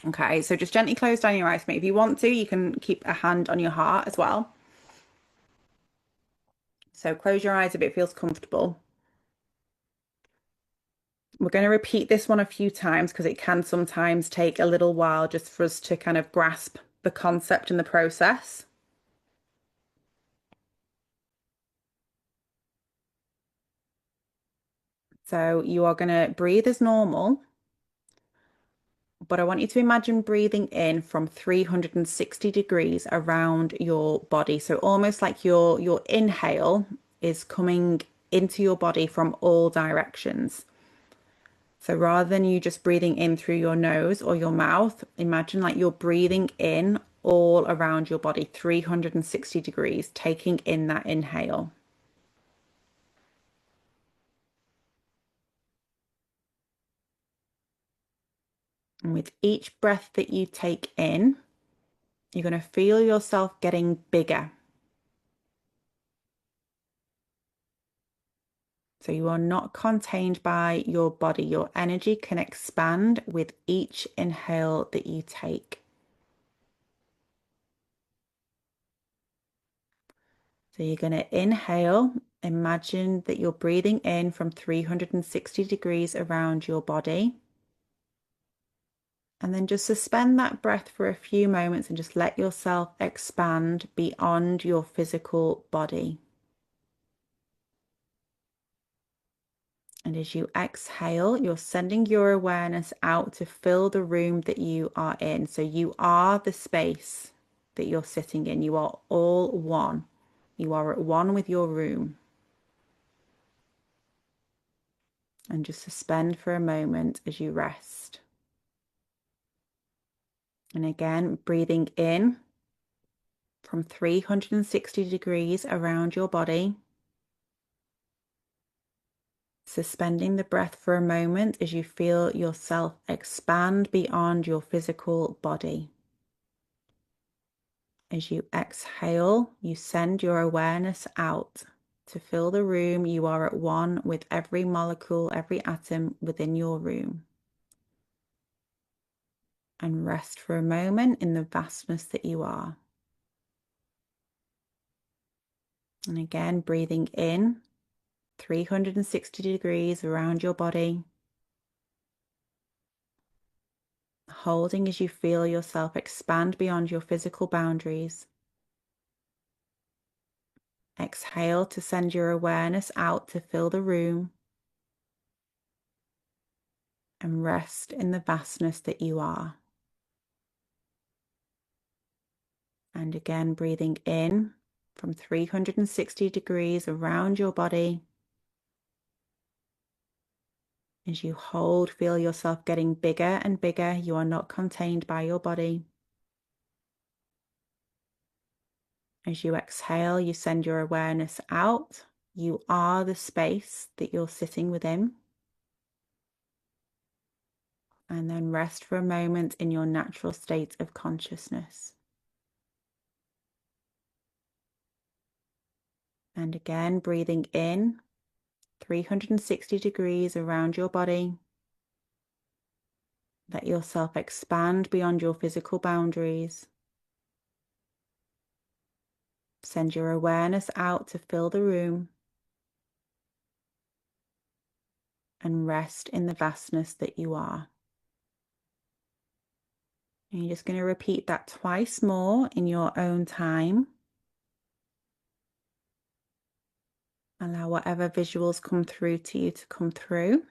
Okay, so just gently close down your eyes for me. If you want to, you can keep a hand on your heart as well. So close your eyes if it feels comfortable. We're going to repeat this one a few times because it can sometimes take a little while just for us to kind of grasp the concept and the process. So you are going to breathe as normal, but I want you to imagine breathing in from 360 degrees around your body. So almost like your inhale is coming into your body from all directions. So rather than you just breathing in through your nose or your mouth, imagine like you're breathing in all around your body, 360 degrees, taking in that inhale. And with each breath that you take in, you're going to feel yourself getting bigger. So you are not contained by your body. Your energy can expand with each inhale that you take. So you're going to inhale. Imagine that you're breathing in from 360 degrees around your body. And then just suspend that breath for a few moments and just let yourself expand beyond your physical body. And as you exhale, you're sending your awareness out to fill the room that you are in. So you are the space that you're sitting in. You are all one. You are at one with your room. And just suspend for a moment as you rest. And again, breathing in from 360 degrees around your body. Suspending the breath for a moment as you feel yourself expand beyond your physical body. As you exhale, you send your awareness out to fill the room. You are at one with every molecule, every atom within your room. And rest for a moment in the vastness that you are. And again, breathing in 360 degrees around your body. Holding as you feel yourself expand beyond your physical boundaries. Exhale to send your awareness out to fill the room. And rest in the vastness that you are. And again, breathing in from 360 degrees around your body. As you hold, feel yourself getting bigger and bigger. You are not contained by your body. As you exhale, you send your awareness out. You are the space that you're sitting within. And then rest for a moment in your natural state of consciousness. And again, breathing in 360 degrees around your body. Let yourself expand beyond your physical boundaries. Send your awareness out to fill the room. And rest in the vastness that you are. And you're just going to repeat that twice more in your own time. Allow whatever visuals come through to you to come through.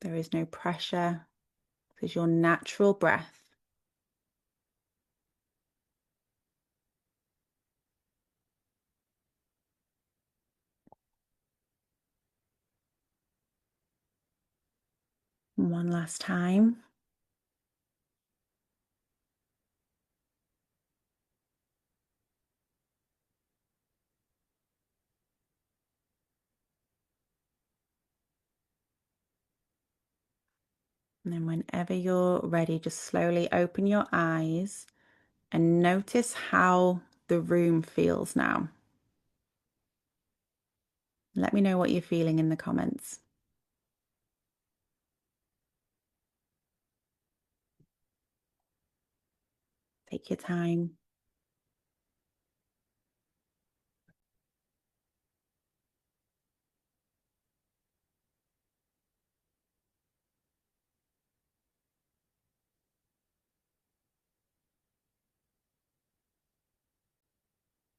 There is no pressure. This is your natural breath. And one last time. And then whenever you're ready, just slowly open your eyes and notice how the room feels now. Let me know what you're feeling in the comments. Take your time.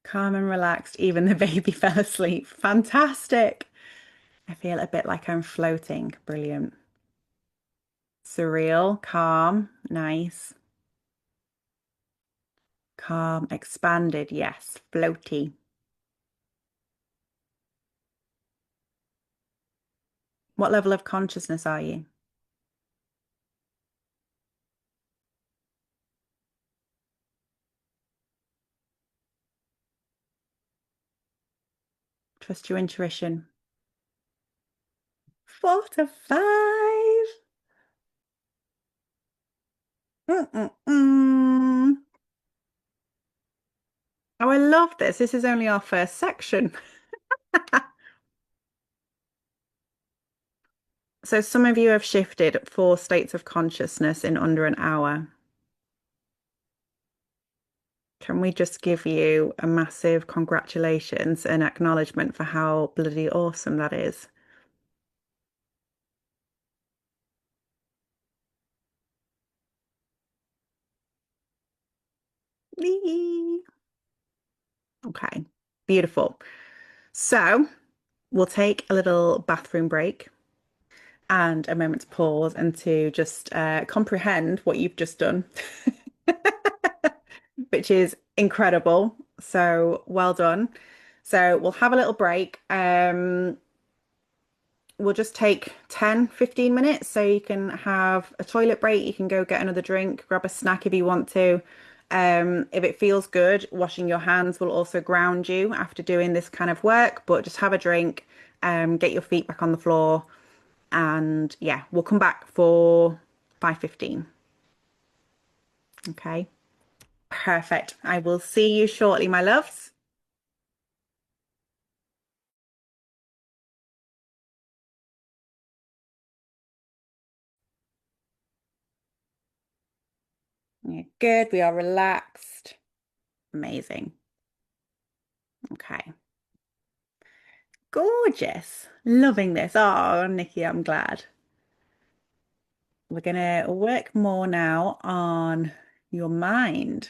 Calm and relaxed, even the baby fell asleep. Fantastic. I feel a bit like I'm floating. Brilliant. Surreal, calm, nice. Calm, expanded, yes. Floaty. What level of consciousness are you? Trust your intuition. 4 to 5. Mm-mm-mm. Oh, I love this. This is only our first section. So some of you have shifted 4 states of consciousness in under an hour. Can we just give you a massive congratulations and acknowledgement for how bloody awesome that is? Whee! Okay, beautiful. So we'll take a little bathroom break and a moment to pause and to just comprehend what you've just done, which is incredible. So well done. So we'll have a little break. We'll just take 10, 15 minutes so you can have a toilet break. You can go get another drink, grab a snack if you want to. If it feels good, washing your hands will also ground you after doing this kind of work, but just have a drink, get your feet back on the floor, and yeah, we'll come back for 5:15. Okay, perfect. I will see you shortly, my loves. Yeah, good. We are relaxed. Amazing. Okay. Gorgeous. Loving this. Oh, Nikki, I'm glad. We're gonna work more now on your mind.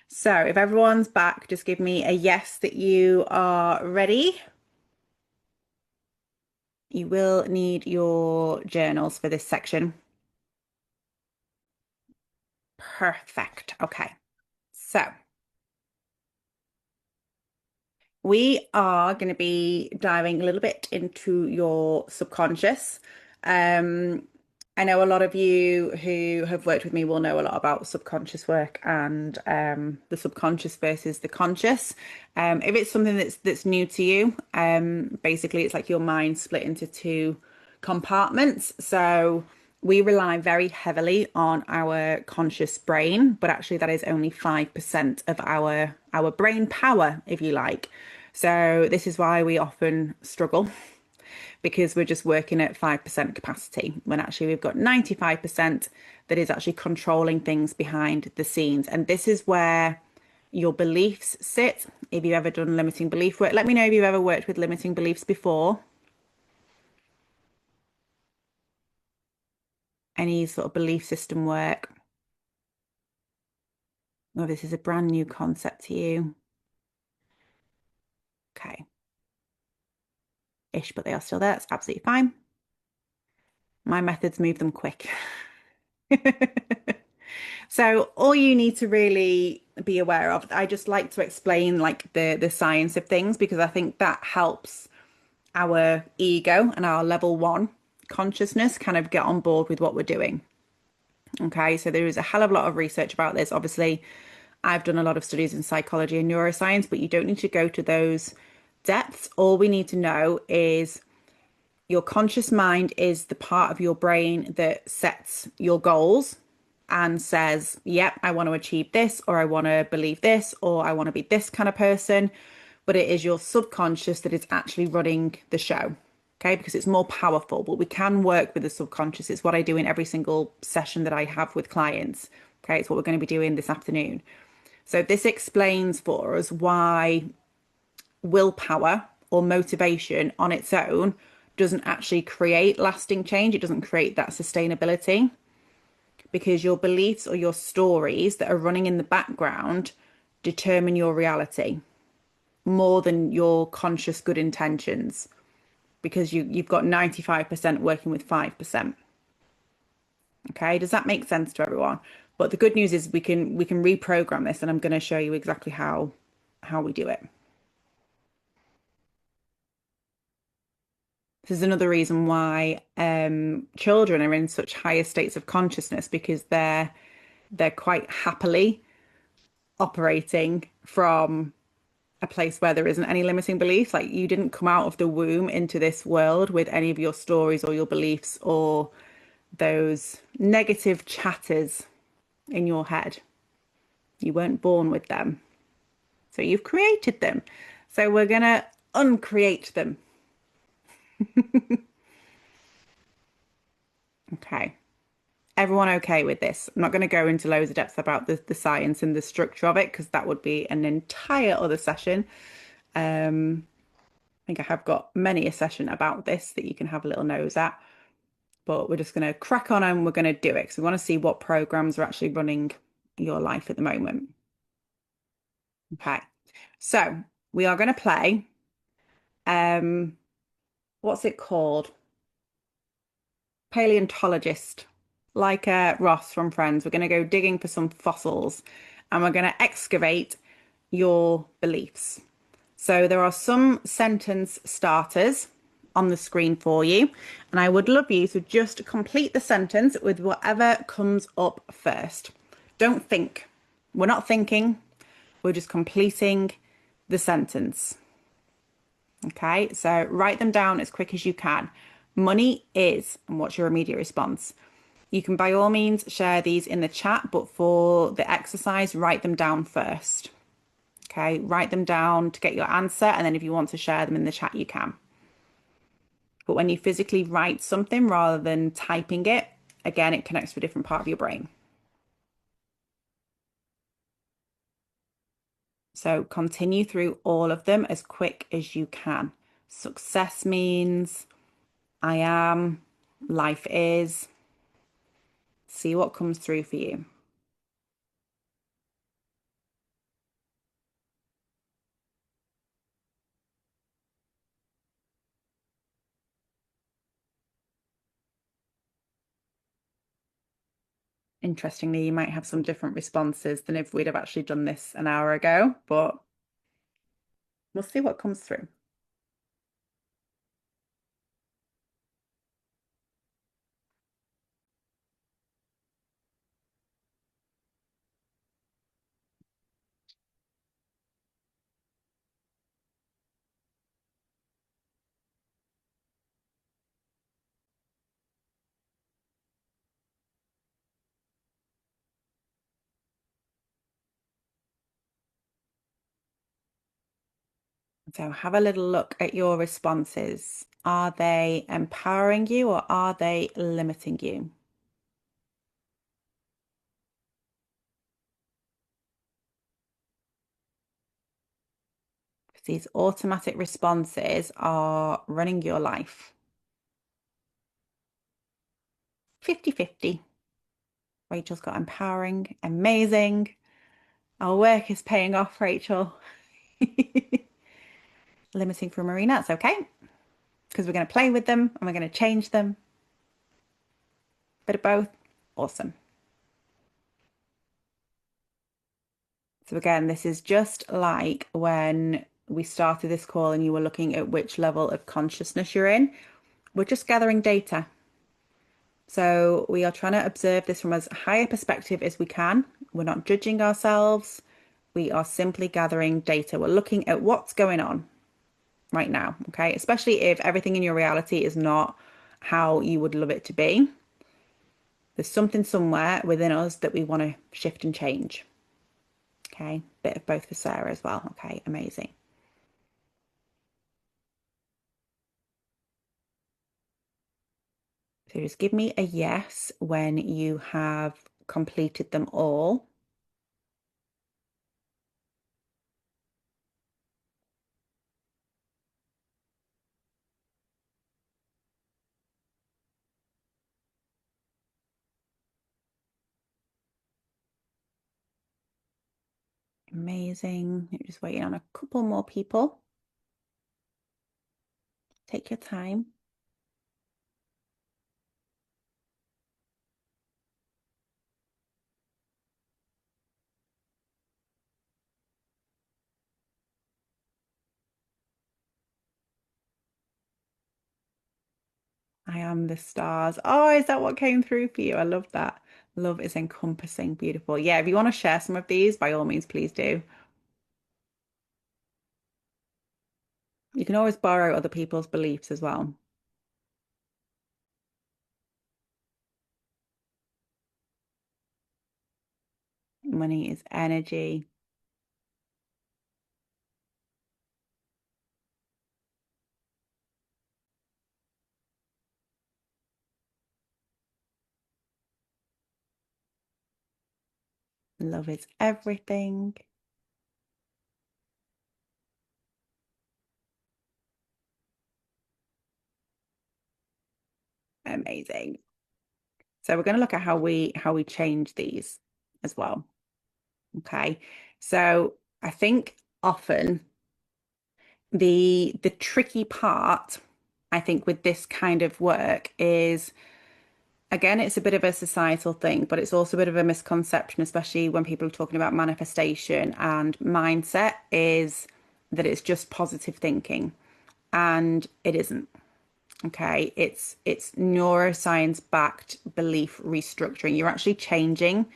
So, if everyone's back, just give me a yes that you are ready. You will need your journals for this section. Perfect. Okay. So, we are going to be diving a little bit into your subconscious. Um, I know a lot of you who have worked with me will know a lot about subconscious work and the subconscious versus the conscious. If it's something that's new to you, basically it's like your mind split into two compartments. So we rely very heavily on our conscious brain, but actually that is only 5% of our brain power, if you like. So this is why we often struggle because we're just working at 5% capacity when actually we've got 95% that is actually controlling things behind the scenes. And this is where your beliefs sit. If you've ever done limiting belief work, let me know if you've ever worked with limiting beliefs before. Any sort of belief system work, or this is a brand new concept to you. Okay, ish, but they are still there. It's absolutely fine. My methods move them quick. So all you need to really be aware of, I just like to explain like the science of things because I think that helps our ego and our level one consciousness kind of get on board with what we're doing. Okay, so there is a hell of a lot of research about this. Obviously, I've done a lot of studies in psychology and neuroscience, but you don't need to go to those depths. All we need to know is your conscious mind is the part of your brain that sets your goals and says, yep, I want to achieve this, or I want to believe this, or I want to be this kind of person. But it is your subconscious that is actually running the show. Okay, because it's more powerful, but we can work with the subconscious. It's what I do in every single session that I have with clients. Okay, it's what we're going to be doing this afternoon. So, this explains for us why willpower or motivation on its own doesn't actually create lasting change. It doesn't create that sustainability because your beliefs or your stories that are running in the background determine your reality more than your conscious good intentions because you've got 95% working with 5%. Okay, does that make sense to everyone? But the good news is we can reprogram this and I'm going to show you exactly how we do it. This is another reason why children are in such higher states of consciousness because they're quite happily operating from a place where there isn't any limiting beliefs. Like you didn't come out of the womb into this world with any of your stories or your beliefs or those negative chatters in your head. You weren't born with them. So you've created them. So we're going to uncreate them. Okay. everyone okay with this? I'm not going to go into loads of depth about the science and the structure of it because that would be an entire other session. I think I have got many a session about this that you can have a little nose at, but we're just going to crack on and we're going to do it because we want to see what programs are actually running your life at the moment. Okay, so we are going to play. Um, what's it called? Paleontologist, like Ross from Friends. We're going to go digging for some fossils and we're going to excavate your beliefs. So there are some sentence starters on the screen for you, and I would love you to just complete the sentence with whatever comes up first. Don't think. We're not thinking, we're just completing the sentence. Okay, so write them down as quick as you can. Money is, and what's your immediate response? You can by all means share these in the chat, but for the exercise, write them down first. Okay, write them down to get your answer, and then if you want to share them in the chat, you can. But when you physically write something rather than typing it, again, it connects to a different part of your brain. So continue through all of them as quick as you can. Success means I am, life is. See what comes through for you. Interestingly, you might have some different responses than if we'd have actually done this an hour ago, but we'll see what comes through. So have a little look at your responses. Are they empowering you or are they limiting you? These automatic responses are running your life. 50-50. Rachel's got empowering, amazing. Our work is paying off, Rachel. Limiting for Marina, it's okay. Because we're going to play with them and we're going to change them. Bit of both. Awesome. So again, this is just like when we started this call and you were looking at which level of consciousness you're in. We're just gathering data. So we are trying to observe this from as high a perspective as we can. We're not judging ourselves. We are simply gathering data. We're looking at what's going on right now, okay? Especially if everything in your reality is not how you would love it to be. There's something somewhere within us that we want to shift and change. Okay, bit of both for Sarah as well. Okay, amazing. So just give me a yes when you have completed them all. Amazing. You're just waiting on a couple more people. Take your time. I am the stars. Oh, is that what came through for you? I love that. Love is encompassing, beautiful. Yeah, if you want to share some of these, by all means, please do. You can always borrow other people's beliefs as well. Money is energy. Love is everything. Amazing. So we're going to look at how we change these as well. Okay. So I think often the tricky part, I think, with this kind of work is again, it's a bit of a societal thing, but it's also a bit of a misconception, especially when people are talking about manifestation and mindset, is that it's just positive thinking. And it isn't. Okay. It's neuroscience backed belief restructuring. You're actually changing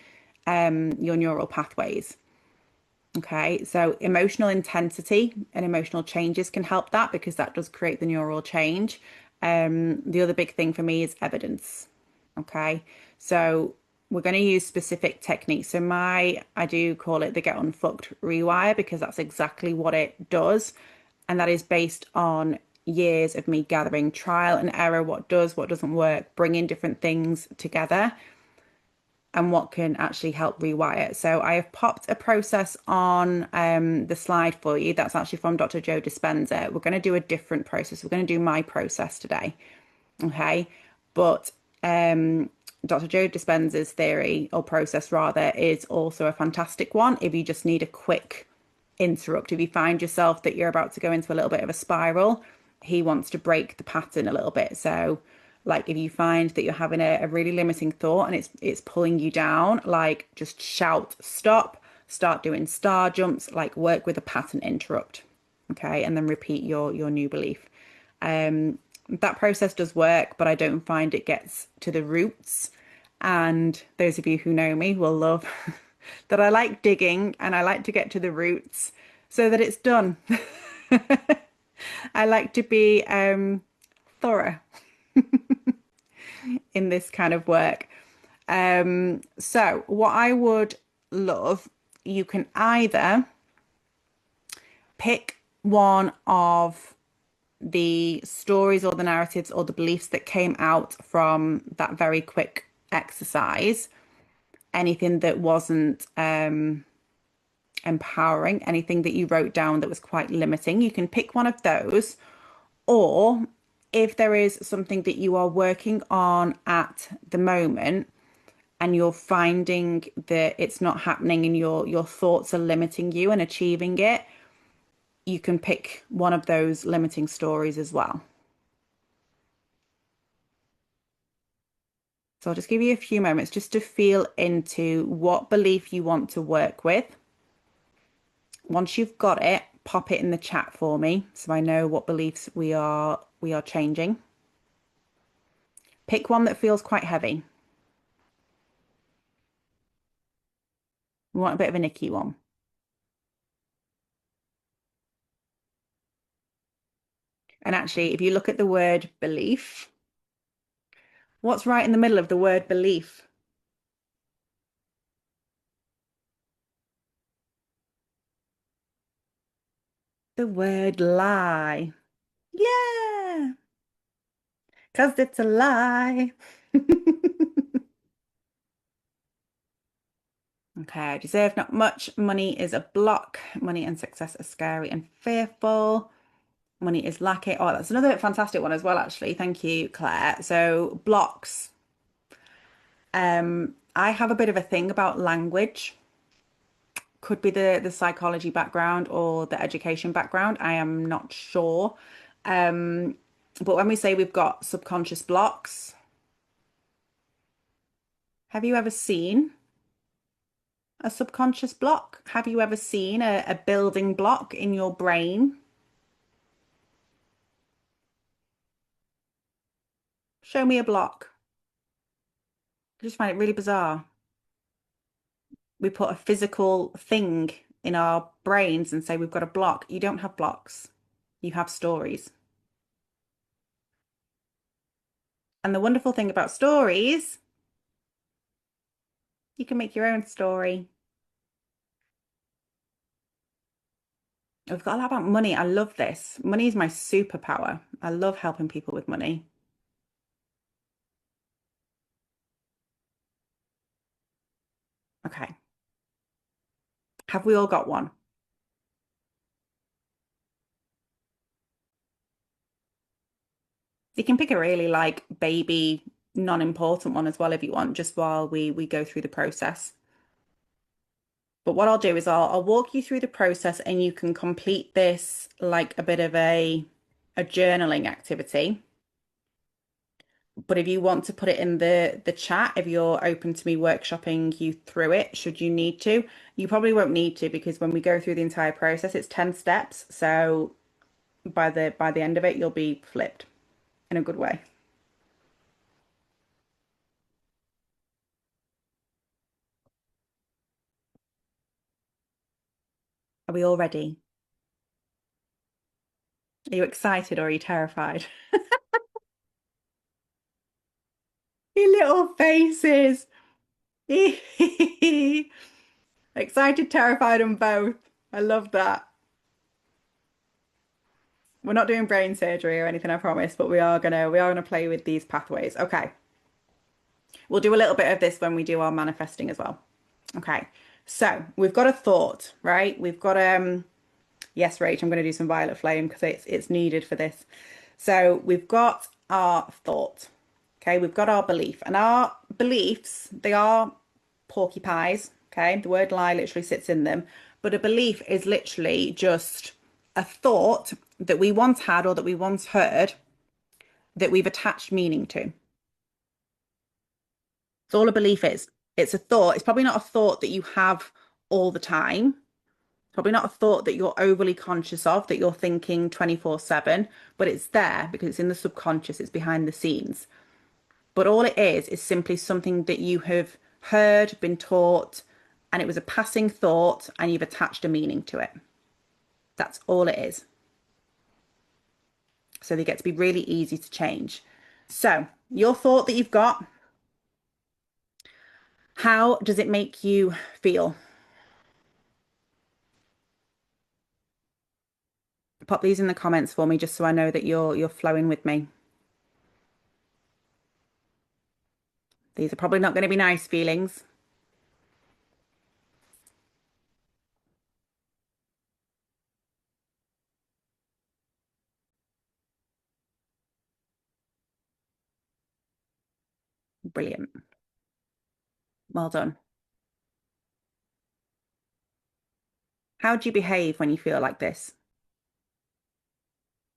your neural pathways. Okay, so emotional intensity and emotional changes can help that because that does create the neural change. The other big thing for me is evidence. Okay, so we're going to use specific techniques. So I do call it the Get Unfucked Rewire because that's exactly what it does. And that is based on years of me gathering trial and error, what does, what doesn't work, bringing different things together and what can actually help rewire. So I have popped a process on the slide for you. That's actually from Dr. Joe Dispenza. We're going to do a different process. We're going to do my process today. Okay. But Dr. Joe Dispenza's theory or process rather is also a fantastic one if you just need a quick interrupt. If you find yourself that you're about to go into a little bit of a spiral, he wants to break the pattern a little bit. So, like if you find that you're having a really limiting thought and it's pulling you down, like just shout stop, start doing star jumps, like work with a pattern interrupt. Okay, and then repeat your new belief. That process does work, but I don't find it gets to the roots. And those of you who know me will love that I like digging and I like to get to the roots so that it's done. I like to be thorough in this kind of work. So, what I would love, you can either pick one of the stories or the narratives or the beliefs that came out from that very quick exercise, anything that wasn't empowering, anything that you wrote down that was quite limiting. You can pick one of those, or if there is something that you are working on at the moment and you're finding that it's not happening and your thoughts are limiting you and achieving it, you can pick one of those limiting stories as well. So I'll just give you a few moments just to feel into what belief you want to work with. Once you've got it, pop it in the chat for me so I know what beliefs we are changing. Pick one that feels quite heavy. We want a bit of a nicky one. And actually, if you look at the word belief, what's right in the middle of the word belief? The word lie. Yeah, because it's a lie. Okay, I deserve not much. Money is a block. Money and success are scary and fearful. Money is lacking. Oh, that's another fantastic one as well, actually. Thank you, Claire. So, blocks. I have a bit of a thing about language. Could be the psychology background or the education background. I am not sure. Um, but when we say we've got subconscious blocks, have you ever seen a subconscious block? Have you ever seen a building block in your brain? Show me a block. I just find it really bizarre. We put a physical thing in our brains and say we've got a block. You don't have blocks. You have stories. And the wonderful thing about stories, you can make your own story. We've got a lot about money. I love this. Money is my superpower. I love helping people with money. Okay. Have we all got one? You can pick a really like baby, non-important one as well if you want, just while we go through the process. But what I'll do is I'll walk you through the process and you can complete this like a bit of a journaling activity. But if you want to put it in the chat, if you're open to me workshopping you through it, should you need to, you probably won't need to because when we go through the entire process, it's 10 steps. So by the end of it, you'll be flipped in a good way. Are we all ready? Are you excited or are you terrified? Your little faces. Excited, terrified, and both. I love that. We're not doing brain surgery or anything, I promise, but we are gonna play with these pathways. Okay. We'll do a little bit of this when we do our manifesting as well. Okay. So we've got a thought, right? We've got yes, Rach, I'm gonna do some violet flame because it's needed for this. So we've got our thought. Okay, we've got our belief. And our beliefs, they are porcupines. Okay, the word lie literally sits in them. But a belief is literally just a thought that we once had or that we once heard that we've attached meaning to. It's all a belief is. It's a thought. It's probably not a thought that you have all the time. Probably not a thought that you're overly conscious of, that you're thinking 24/7, but it's there because it's in the subconscious, it's behind the scenes. But all it is simply something that you have heard, been taught, and it was a passing thought, and you've attached a meaning to it. That's all it is. So they get to be really easy to change. So, your thought that you've got, how does it make you feel? Pop these in the comments for me just so I know that you're flowing with me. These are probably not going to be nice feelings. Brilliant. Well done. How do you behave when you feel like this?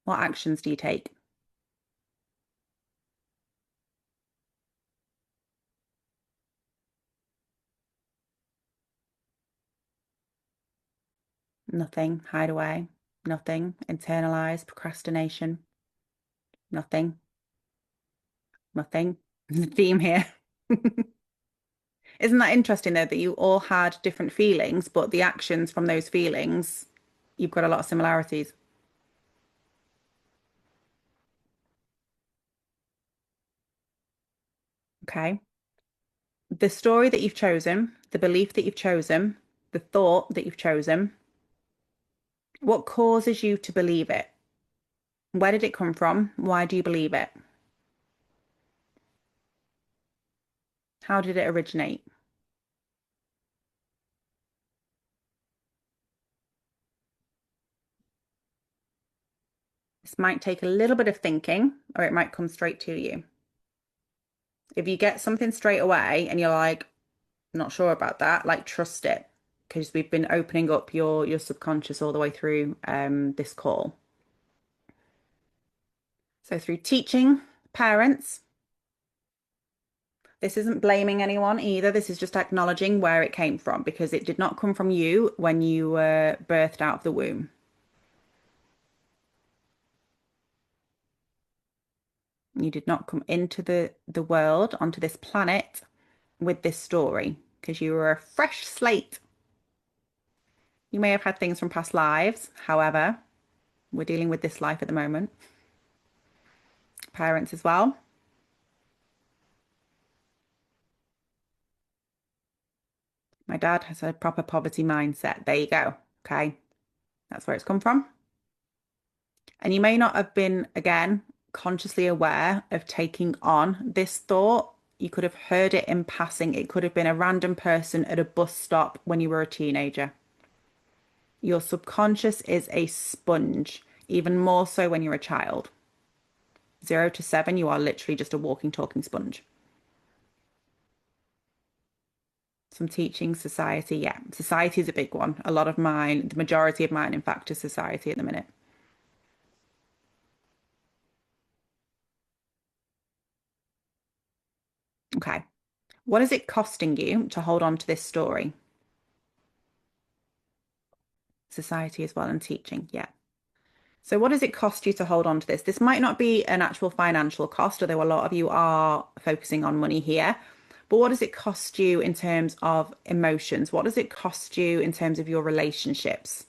What actions do you take? Nothing. Hide away. Nothing. Internalize. Procrastination. Nothing. Nothing. There's a theme here. Isn't that interesting though that you all had different feelings, but the actions from those feelings, you've got a lot of similarities. Okay. The story that you've chosen, the belief that you've chosen, the thought that you've chosen, what causes you to believe it? Where did it come from? Why do you believe it? How did it originate? This might take a little bit of thinking, or it might come straight to you. If you get something straight away and you're like, not sure about that, like trust it, because we've been opening up your subconscious all the way through this call. So through teaching parents, this isn't blaming anyone either. This is just acknowledging where it came from because it did not come from you when you were birthed out of the womb. You did not come into the world, onto this planet with this story because you were a fresh slate. You may have had things from past lives. However, we're dealing with this life at the moment. Parents as well. My dad has a proper poverty mindset. There you go. Okay. That's where it's come from. And you may not have been, again, consciously aware of taking on this thought. You could have heard it in passing. It could have been a random person at a bus stop when you were a teenager. Your subconscious is a sponge, even more so when you're a child. 0 to 7, you are literally just a walking, talking sponge. Some teaching society, yeah. Society is a big one. A lot of mine, the majority of mine, in fact, is society at the minute. Okay. What is it costing you to hold on to this story? Society as well and teaching, yeah. So what does it cost you to hold on to this? This might not be an actual financial cost, although a lot of you are focusing on money here. But what does it cost you in terms of emotions? What does it cost you in terms of your relationships?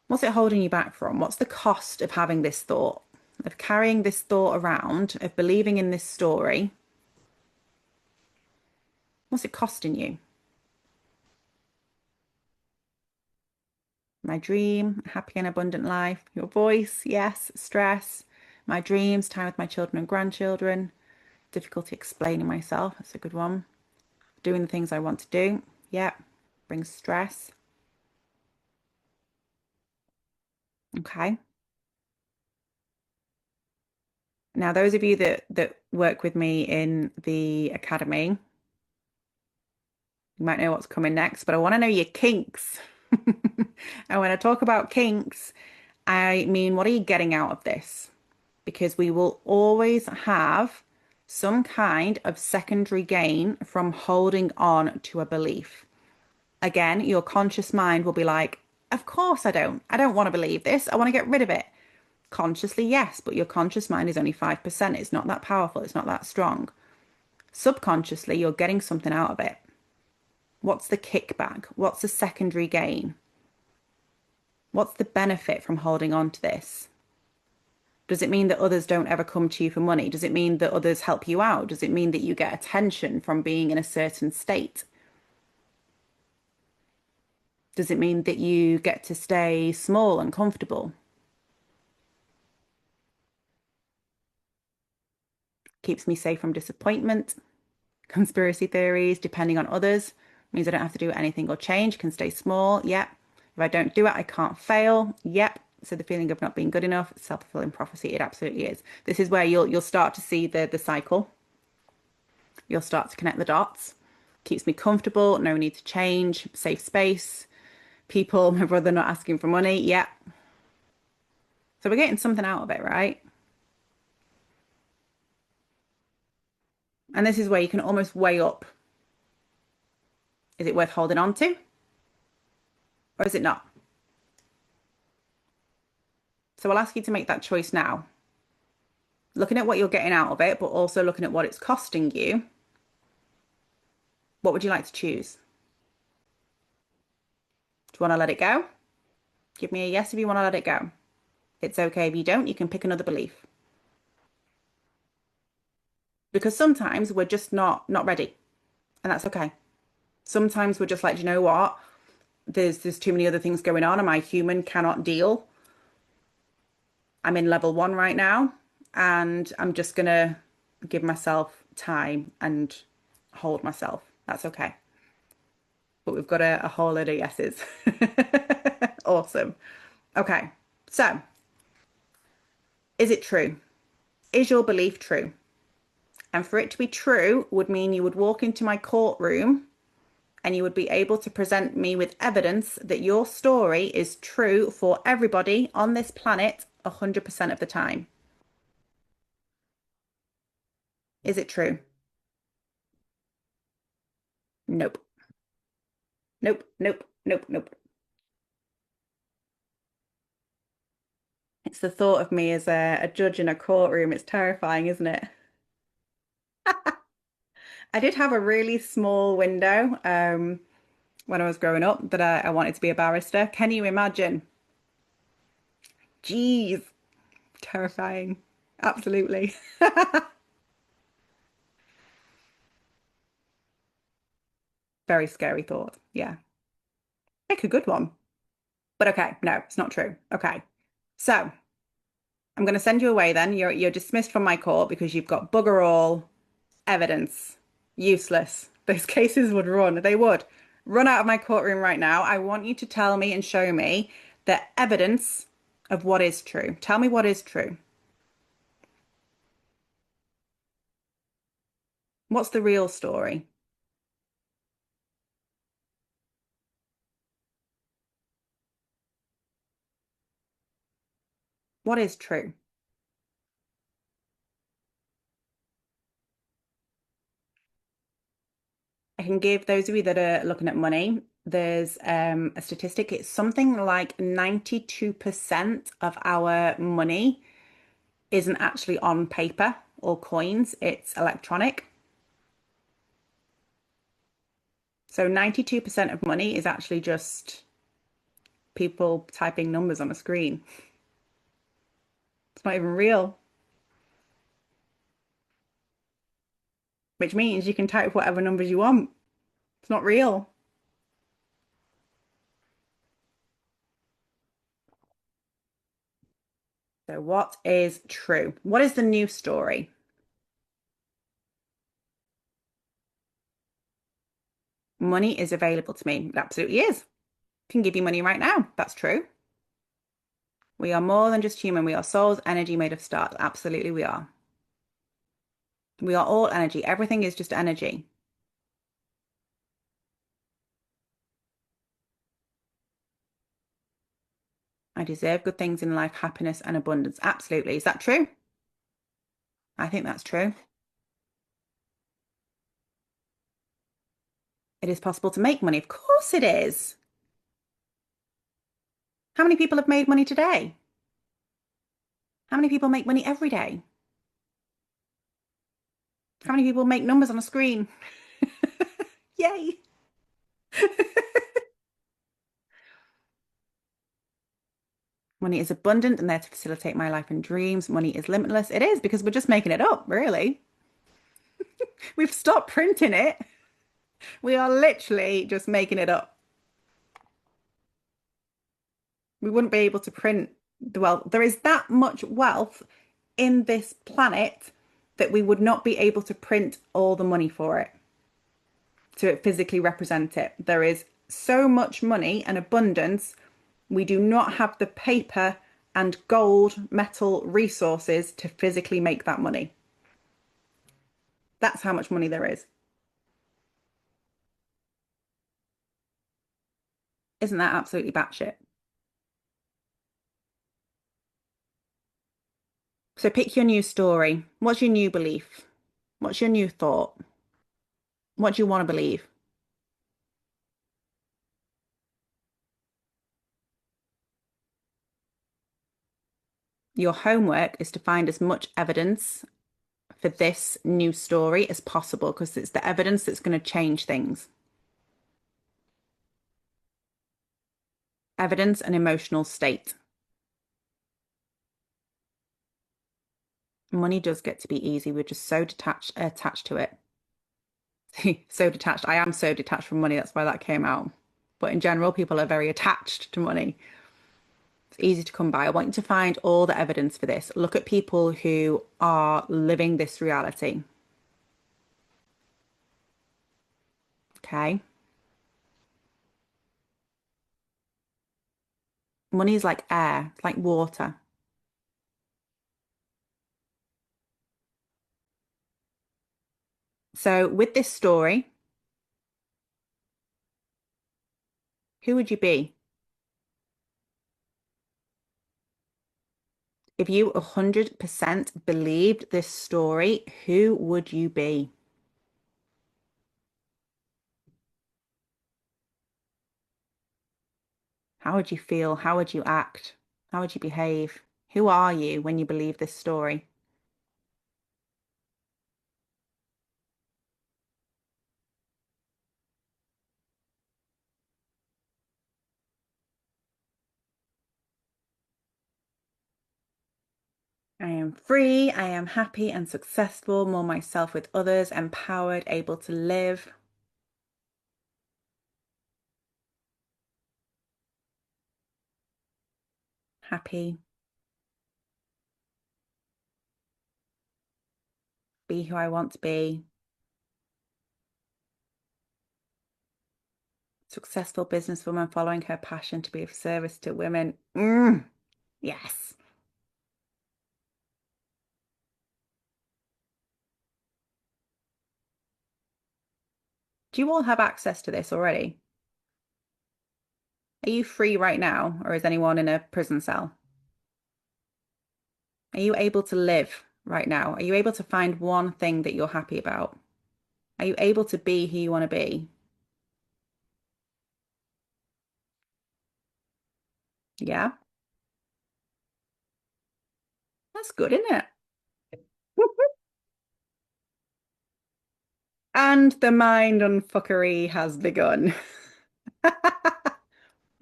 What's it holding you back from? What's the cost of having this thought, of carrying this thought around, of believing in this story? What's it costing you? My dream, a happy and abundant life. Your voice, yes. Stress. My dreams, time with my children and grandchildren. Difficulty explaining myself. That's a good one. Doing the things I want to do. Yep. Brings stress. Okay. Now, those of you that work with me in the academy, you might know what's coming next, but I want to know your kinks. And when I talk about kinks, I mean, what are you getting out of this? Because we will always have some kind of secondary gain from holding on to a belief. Again, your conscious mind will be like, of course I don't. I don't want to believe this. I want to get rid of it. Consciously, yes, but your conscious mind is only 5%. It's not that powerful. It's not that strong. Subconsciously, you're getting something out of it. What's the kickback? What's the secondary gain? What's the benefit from holding on to this? Does it mean that others don't ever come to you for money? Does it mean that others help you out? Does it mean that you get attention from being in a certain state? Does it mean that you get to stay small and comfortable? Keeps me safe from disappointment. Conspiracy theories, depending on others, means I don't have to do anything or change, can stay small. Yep. If I don't do it, I can't fail. Yep. So the feeling of not being good enough, self-fulfilling prophecy, it absolutely is. This is where you'll start to see the cycle. You'll start to connect the dots. Keeps me comfortable, no need to change, safe space. People, my brother not asking for money. Yep. So we're getting something out of it, right? And this is where you can almost weigh up. Is it worth holding on to? Or is it not? So I'll ask you to make that choice now. Looking at what you're getting out of it, but also looking at what it's costing you, what would you like to choose? Do you want to let it go? Give me a yes if you want to let it go. It's okay if you don't, you can pick another belief. Because sometimes we're just not ready, and that's okay. Sometimes we're just like, "Do you know what? There's too many other things going on, and my human cannot deal. I'm in level 1 right now, and I'm just gonna give myself time and hold myself. That's okay." But we've got a whole load of yeses. Awesome. Okay. So, is it true? Is your belief true? And for it to be true would mean you would walk into my courtroom and you would be able to present me with evidence that your story is true for everybody on this planet 100% of the time. Is it true? Nope. Nope. Nope. Nope. Nope. It's the thought of me as a judge in a courtroom. It's terrifying, isn't it? I did have a really small window when I was growing up that I wanted to be a barrister. Can you imagine? Jeez, terrifying. Absolutely. Very scary thought. Yeah. Make a good one. But okay, no, it's not true. Okay. So I'm going to send you away then. You're dismissed from my court because you've got bugger all evidence. Useless. Those cases would run. They would. run out of my courtroom right now. I want you to tell me and show me the evidence of what is true. Tell me what is true. What's the real story? What is true? I can give those of you that are looking at money, there's a statistic. It's something like 92% of our money isn't actually on paper or coins, it's electronic. So 92% of money is actually just people typing numbers on a screen. It's not even real, which means you can type whatever numbers you want. It's not real. So, what is true? What is the new story? Money is available to me. It absolutely is. Can give you money right now. That's true. We are more than just human. We are souls, energy made of stars. Absolutely, we are. We are all energy. Everything is just energy. I deserve good things in life, happiness and abundance. Absolutely. Is that true? I think that's true. It is possible to make money. Of course it is. How many people have made money today? How many people make money every day? How many people make numbers on a screen? Yay. Money is abundant and there to facilitate my life and dreams. Money is limitless. It is because we're just making it up, really. We've stopped printing it. We are literally just making it up. We wouldn't be able to print the wealth. There is that much wealth in this planet that we would not be able to print all the money for it to physically represent it. There is so much money and abundance. We do not have the paper and gold metal resources to physically make that money. That's how much money there is. Isn't that absolutely batshit? So pick your new story. What's your new belief? What's your new thought? What do you want to believe? Your homework is to find as much evidence for this new story as possible because it's the evidence that's going to change things. Evidence and emotional state. Money does get to be easy. We're just so detached, attached to it. So detached. I am so detached from money. That's why that came out. But in general, people are very attached to money. It's easy to come by. I want you to find all the evidence for this. Look at people who are living this reality. Okay. Money is like air, it's like water. So with this story, who would you be? If you 100% believed this story, who would you be? How would you feel? How would you act? How would you behave? Who are you when you believe this story? I am free, I am happy and successful, more myself with others, empowered, able to live, happy, be who I want to be. Successful businesswoman following her passion to be of service to women. Yes. Do you all have access to this already? Are you free right now, or is anyone in a prison cell? Are you able to live right now? Are you able to find one thing that you're happy about? Are you able to be who you want to be? Yeah, that's good, isn't it? And the mind unfuckery has begun.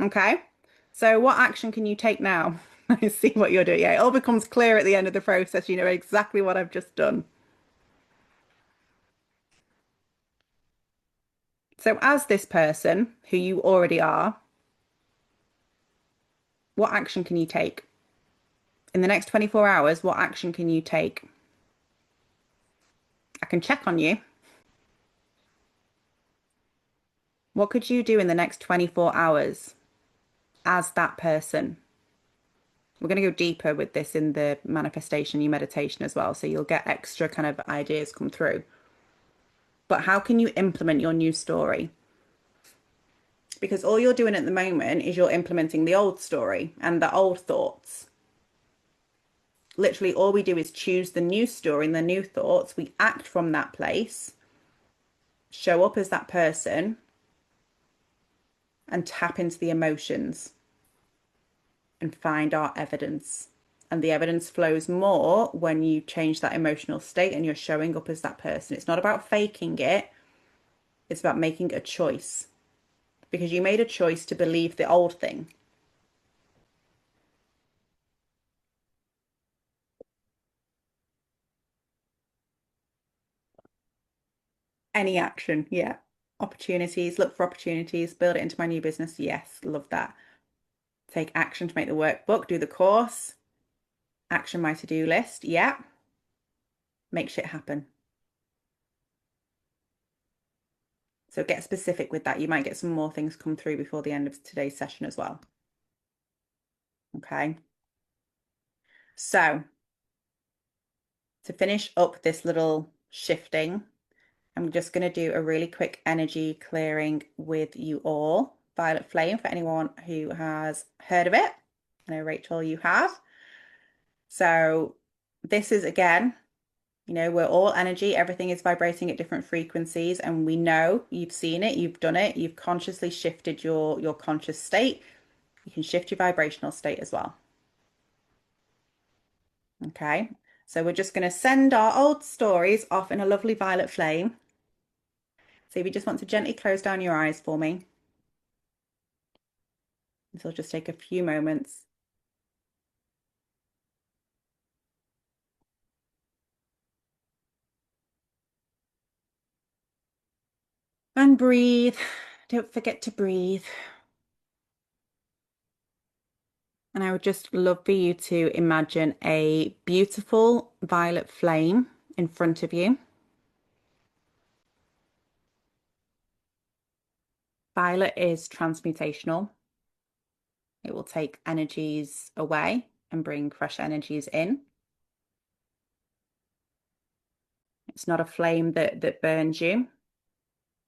Okay. So what action can you take now? I see what you're doing. Yeah, it all becomes clear at the end of the process. You know exactly what I've just done. So as this person who you already are, what action can you take? In the next 24 hours, what action can you take? I can check on you. What could you do in the next 24 hours as that person? We're going to go deeper with this in the manifestation, your meditation as well. So you'll get extra kind of ideas come through. But how can you implement your new story? Because all you're doing at the moment is you're implementing the old story and the old thoughts. Literally, all we do is choose the new story and the new thoughts. We act from that place, show up as that person, and tap into the emotions and find our evidence. And the evidence flows more when you change that emotional state and you're showing up as that person. It's not about faking it, it's about making a choice because you made a choice to believe the old thing. Any action, yeah. Opportunities, look for opportunities, build it into my new business. Yes, love that. Take action to make the workbook, do the course, action my to-do list. Yeah, make shit happen. So get specific with that. You might get some more things come through before the end of today's session as well. Okay. So to finish up this little shifting, I'm just going to do a really quick energy clearing with you all. Violet Flame, for anyone who has heard of it. I know, Rachel, you have. So this is, again, we're all energy. Everything is vibrating at different frequencies, and we know you've seen it, you've done it, you've consciously shifted your conscious state. You can shift your vibrational state as well. Okay. So we're just going to send our old stories off in a lovely violet flame. So if you just want to gently close down your eyes for me, this will just take a few moments. And breathe. Don't forget to breathe. And I would just love for you to imagine a beautiful violet flame in front of you. Violet is transmutational. It will take energies away and bring fresh energies in. It's not a flame that burns you.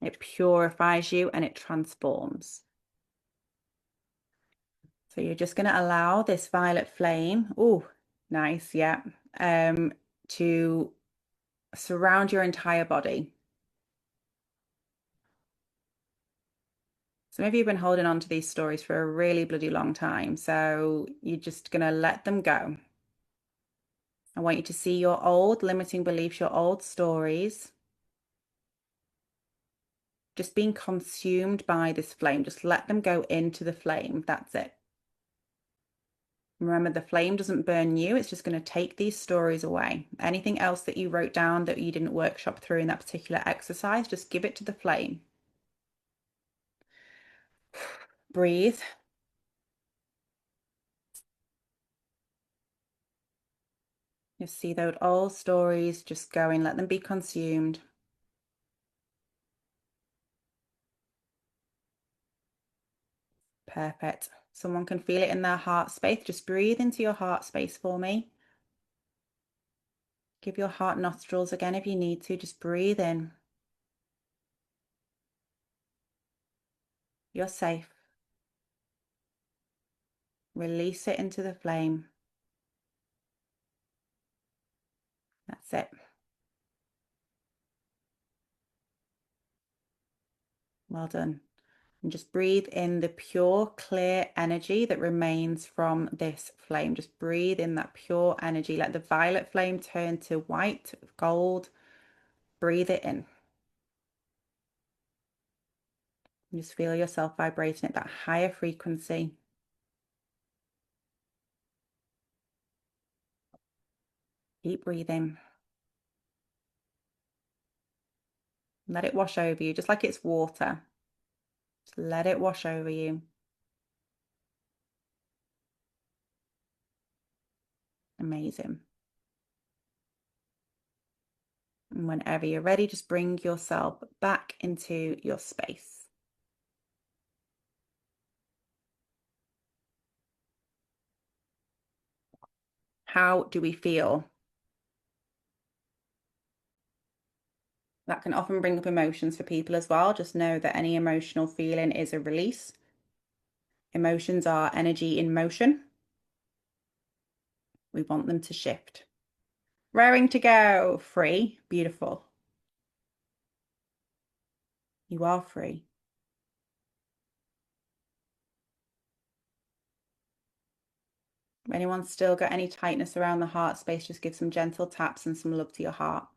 It purifies you and it transforms. So you're just going to allow this violet flame, oh, nice, yeah, to surround your entire body. So maybe you've been holding on to these stories for a really bloody long time. So you're just going to let them go. I want you to see your old limiting beliefs, your old stories, just being consumed by this flame. Just let them go into the flame. That's it. Remember, the flame doesn't burn you. It's just going to take these stories away. Anything else that you wrote down that you didn't workshop through in that particular exercise, just give it to the flame. Breathe. You see those old stories just going, let them be consumed. Perfect. Someone can feel it in their heart space. Just breathe into your heart space for me. Give your heart nostrils again if you need to. Just breathe in. You're safe. Release it into the flame. That's it. Well done. And just breathe in the pure, clear energy that remains from this flame. Just breathe in that pure energy. Let the violet flame turn to white, gold. Breathe it in. And just feel yourself vibrating at that higher frequency. Keep breathing. Let it wash over you, just like it's water. Just let it wash over you. Amazing. And whenever you're ready, just bring yourself back into your space. How do we feel? That can often bring up emotions for people as well. Just know that any emotional feeling is a release. Emotions are energy in motion. We want them to shift. Raring to go. Free. Beautiful. You are free. If anyone's still got any tightness around the heart space, just give some gentle taps and some love to your heart.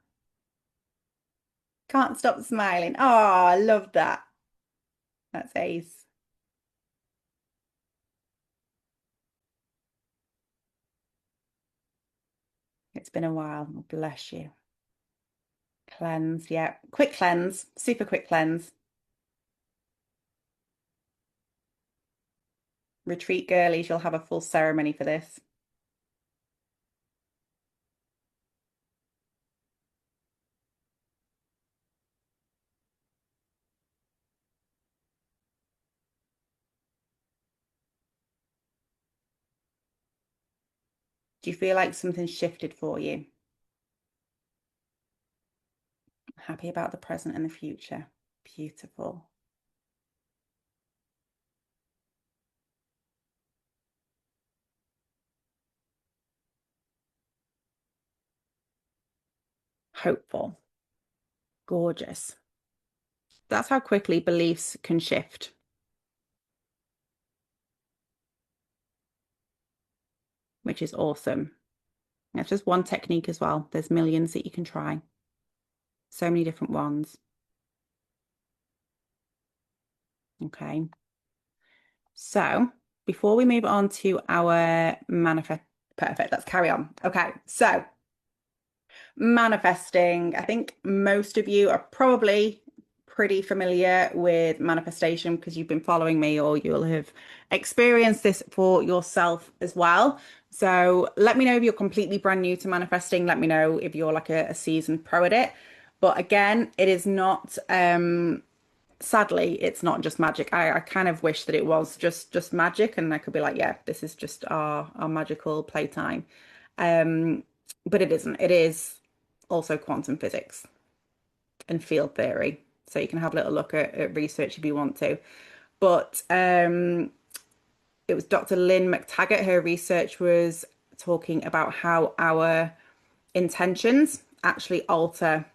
Can't stop smiling. Oh, I love that. That's ace. It's been a while. Bless you. Cleanse, yeah. Quick cleanse, super quick cleanse. Retreat girlies, you'll have a full ceremony for this. Do you feel like something's shifted for you? Happy about the present and the future. Beautiful. Hopeful. Gorgeous. That's how quickly beliefs can shift, which is awesome. That's just one technique as well. There's millions that you can try. So many different ones. Okay. So before we move on to our manifest, perfect, let's carry on. Okay. So manifesting, I think most of you are probably pretty familiar with manifestation because you've been following me or you'll have experienced this for yourself as well. So let me know if you're completely brand new to manifesting. Let me know if you're like a seasoned pro at it. But again, it is not sadly, it's not just magic. I kind of wish that it was just magic and I could be like, yeah, this is just our magical playtime. Um, but it isn't. It is also quantum physics and field theory. So you can have a little look at research if you want to. But it was Dr. Lynn McTaggart. Her research was talking about how our intentions actually alter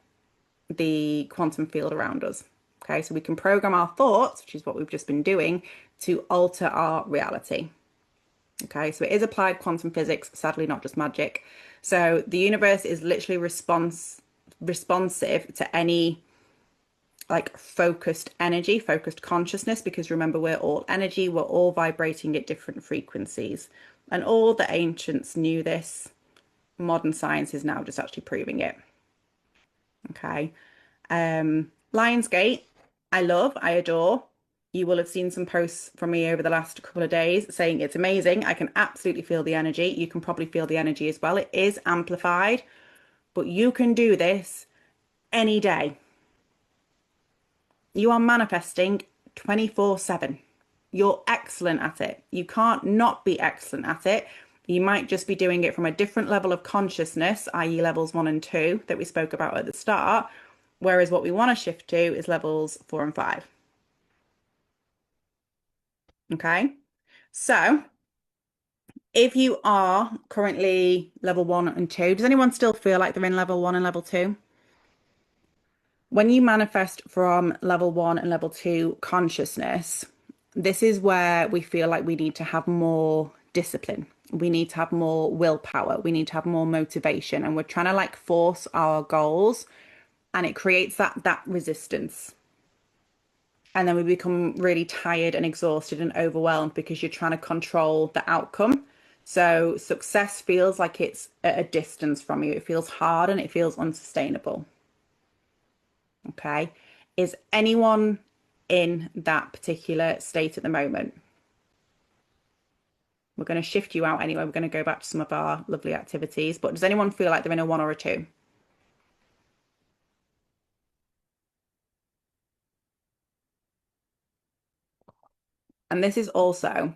the quantum field around us. Okay, so we can program our thoughts, which is what we've just been doing, to alter our reality. Okay, so it is applied quantum physics, sadly not just magic. So the universe is literally responsive to any like focused energy, focused consciousness, because remember, we're all energy, we're all vibrating at different frequencies. And all the ancients knew this. Modern science is now just actually proving it. Okay. Lionsgate, I love, I adore. You will have seen some posts from me over the last couple of days saying it's amazing. I can absolutely feel the energy. You can probably feel the energy as well. It is amplified, but you can do this any day. You are manifesting 24/7. You're excellent at it. You can't not be excellent at it. You might just be doing it from a different level of consciousness, i.e., levels one and two that we spoke about at the start. Whereas what we want to shift to is levels four and five. Okay. So if you are currently level one and two, does anyone still feel like they're in level one and level two? When you manifest from level one and level two consciousness, this is where we feel like we need to have more discipline. We need to have more willpower. We need to have more motivation. And we're trying to like force our goals and it creates that resistance. And then we become really tired and exhausted and overwhelmed because you're trying to control the outcome. So success feels like it's at a distance from you. It feels hard and it feels unsustainable. Okay. Is anyone in that particular state at the moment? We're going to shift you out anyway. We're going to go back to some of our lovely activities. But does anyone feel like they're in a one or a two? And this is also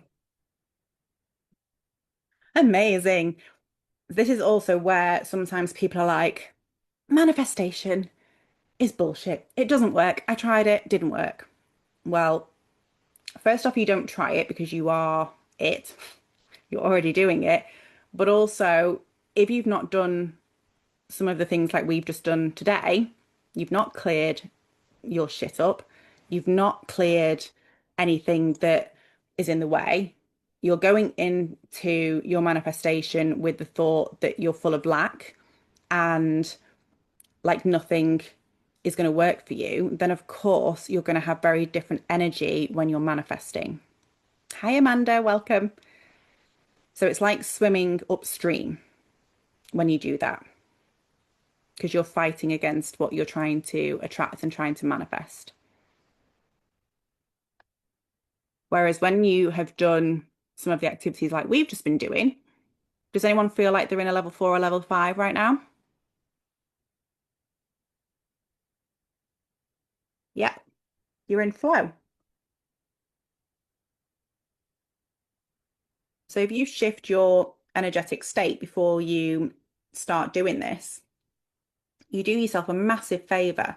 amazing. This is also where sometimes people are like, manifestation is bullshit. It doesn't work. I tried it, didn't work. Well, first off, you don't try it because you are it. You're already doing it. But also, if you've not done some of the things like we've just done today, you've not cleared your shit up, you've not cleared anything that is in the way. You're going into your manifestation with the thought that you're full of lack and like nothing is going to work for you, then of course you're going to have very different energy when you're manifesting. Hi, Amanda, welcome. So it's like swimming upstream when you do that because you're fighting against what you're trying to attract and trying to manifest. Whereas when you have done some of the activities like we've just been doing, does anyone feel like they're in a level four or level five right now? Yeah, you're in flow. So if you shift your energetic state before you start doing this, you do yourself a massive favor.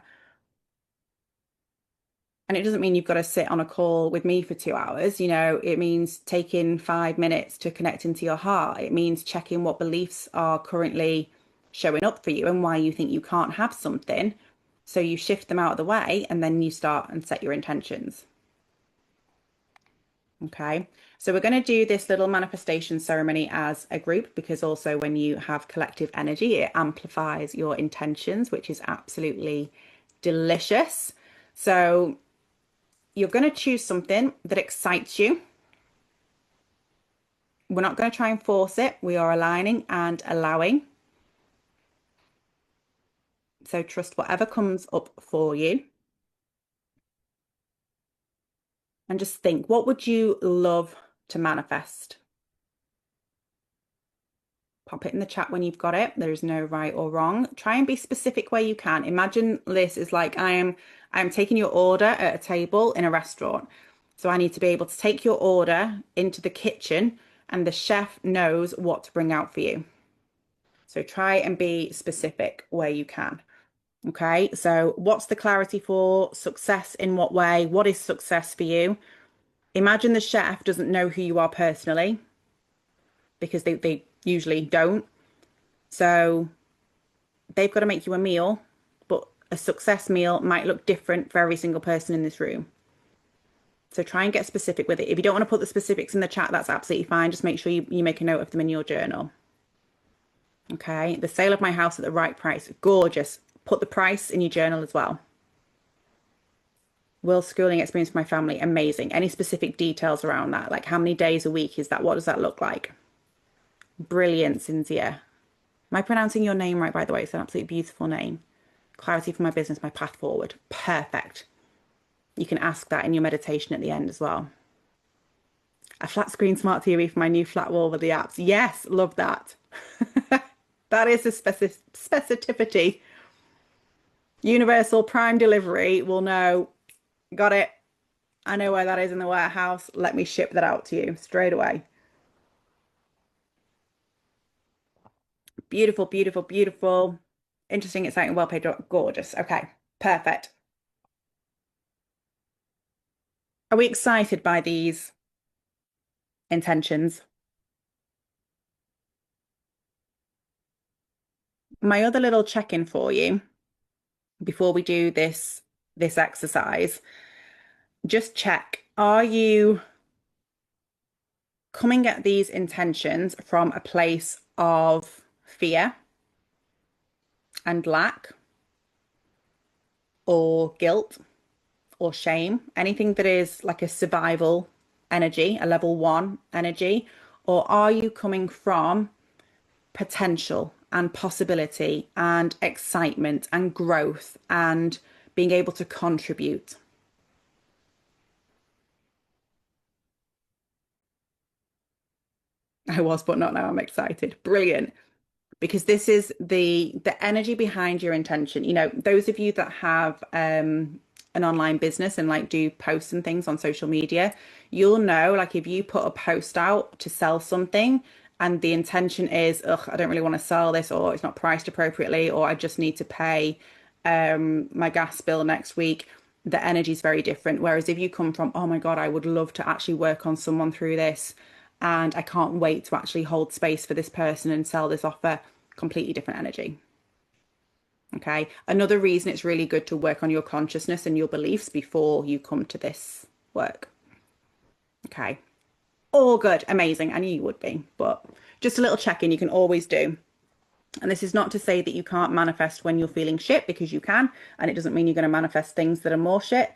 And it doesn't mean you've got to sit on a call with me for 2 hours. It means taking 5 minutes to connect into your heart. It means checking what beliefs are currently showing up for you and why you think you can't have something. So you shift them out of the way and then you start and set your intentions. Okay. So we're going to do this little manifestation ceremony as a group because also when you have collective energy, it amplifies your intentions, which is absolutely delicious. So you're going to choose something that excites you. We're not going to try and force it. We are aligning and allowing. So trust whatever comes up for you. And just think, what would you love to manifest? Pop it in the chat when you've got it. There is no right or wrong. Try and be specific where you can. Imagine this is like I am taking your order at a table in a restaurant. So I need to be able to take your order into the kitchen and the chef knows what to bring out for you. So try and be specific where you can. Okay, so what's the clarity for success in what way? What is success for you? Imagine the chef doesn't know who you are personally because they usually don't. So they've got to make you a meal, but a success meal might look different for every single person in this room. So try and get specific with it. If you don't want to put the specifics in the chat, that's absolutely fine. Just make sure you make a note of them in your journal. Okay, the sale of my house at the right price. Gorgeous. Put the price in your journal as well. World schooling experience for my family. Amazing. Any specific details around that? Like how many days a week is that? What does that look like? Brilliant, Cynthia. Am I pronouncing your name right, by the way? It's an absolutely beautiful name. Clarity for my business, my path forward. Perfect. You can ask that in your meditation at the end as well. A flat screen smart TV for my new flat wall with the apps. Yes, love that. That is a specificity. Universal Prime Delivery will know. Got it. I know where that is in the warehouse. Let me ship that out to you straight away. Beautiful, beautiful, beautiful. Interesting, exciting, well paid, gorgeous. Okay, perfect. Are we excited by these intentions? My other little check-in for you before we do this exercise, just check, are you coming at these intentions from a place of fear and lack or guilt or shame, anything that is like a survival energy, a level one energy, or are you coming from potential and possibility and excitement and growth and being able to contribute? I was, but not now. I'm excited. Brilliant. Because this is the energy behind your intention. You know, those of you that have an online business and like do posts and things on social media, you'll know like if you put a post out to sell something and the intention is, ugh, I don't really want to sell this, or it's not priced appropriately, or I just need to pay my gas bill next week, the energy is very different. Whereas if you come from, oh my God, I would love to actually work on someone through this, and I can't wait to actually hold space for this person and sell this offer, completely different energy. Okay. Another reason it's really good to work on your consciousness and your beliefs before you come to this work. Okay. All good. Amazing. I knew you would be, but just a little check in you can always do. And this is not to say that you can't manifest when you're feeling shit, because you can. And it doesn't mean you're going to manifest things that are more shit.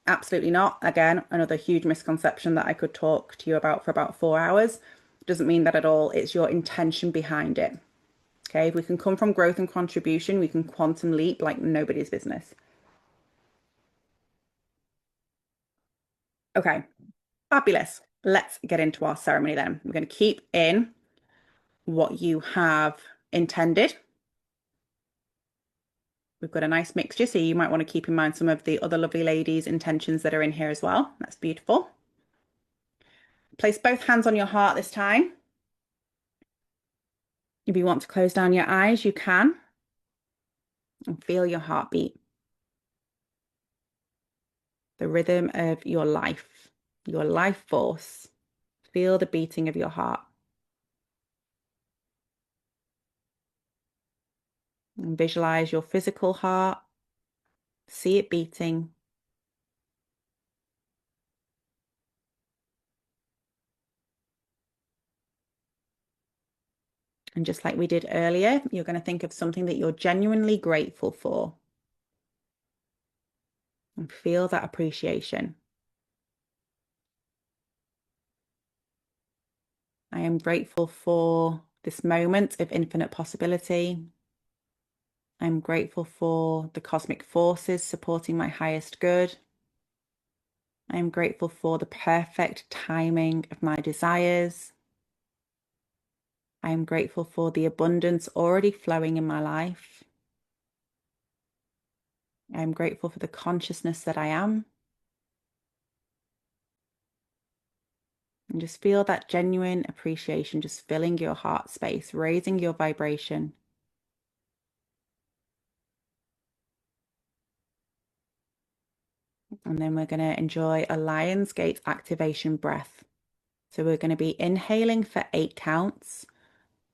Absolutely not. Again, another huge misconception that I could talk to you about for about 4 hours. Doesn't mean that at all. It's your intention behind it. Okay, if we can come from growth and contribution, we can quantum leap like nobody's business. Okay, fabulous. Let's get into our ceremony then. We're going to keep in what you have intended. We've got a nice mixture, so you might want to keep in mind some of the other lovely ladies' intentions that are in here as well. That's beautiful. Place both hands on your heart this time. If you want to close down your eyes, you can, and feel your heartbeat, the rhythm of your life force. Feel the beating of your heart. And visualize your physical heart, see it beating. And just like we did earlier, you're going to think of something that you're genuinely grateful for and feel that appreciation. I am grateful for this moment of infinite possibility. I'm grateful for the cosmic forces supporting my highest good. I am grateful for the perfect timing of my desires. I am grateful for the abundance already flowing in my life. I am grateful for the consciousness that I am. And just feel that genuine appreciation just filling your heart space, raising your vibration. And then we're going to enjoy a Lion's Gate activation breath. So we're going to be inhaling for 8 counts,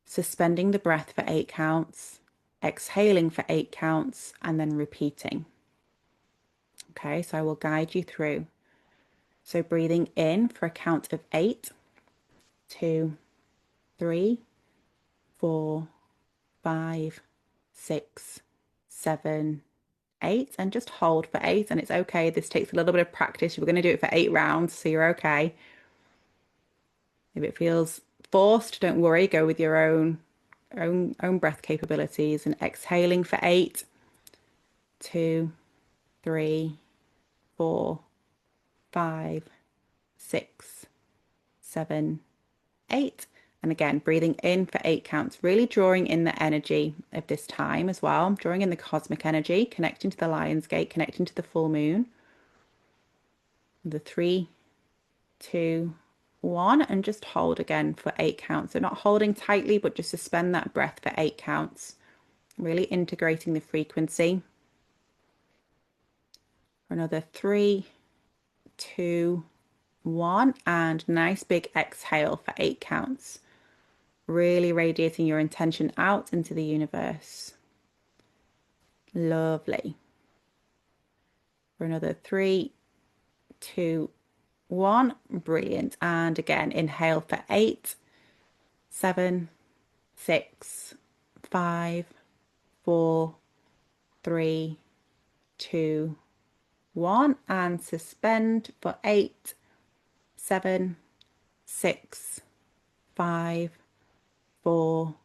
suspending the breath for 8 counts, exhaling for 8 counts, and then repeating. Okay, so I will guide you through. So breathing in for a count of 8, 2, 3, 4, 5, 6, 7, 8, and just hold for 8. And it's okay. This takes a little bit of practice. We're going to do it for 8 rounds, so you're okay. If it feels forced, don't worry. Go with your own breath capabilities. And exhaling for 8, 2, 3, 4, 5, 6, 7, 8. And again, breathing in for 8 counts, really drawing in the energy of this time as well, drawing in the cosmic energy, connecting to the Lion's Gate, connecting to the full moon. The 3, 2, 1, and just hold again for 8 counts. So not holding tightly, but just suspend that breath for 8 counts. Really integrating the frequency. For another 3, 2, 1, and nice big exhale for 8 counts. Really radiating your intention out into the universe. Lovely. For another 3, 2, 1. Brilliant. And again, inhale for 8, 7, 6, 5, 4, 3, 2, 1. And suspend for 8, 7, 6, 5, 4,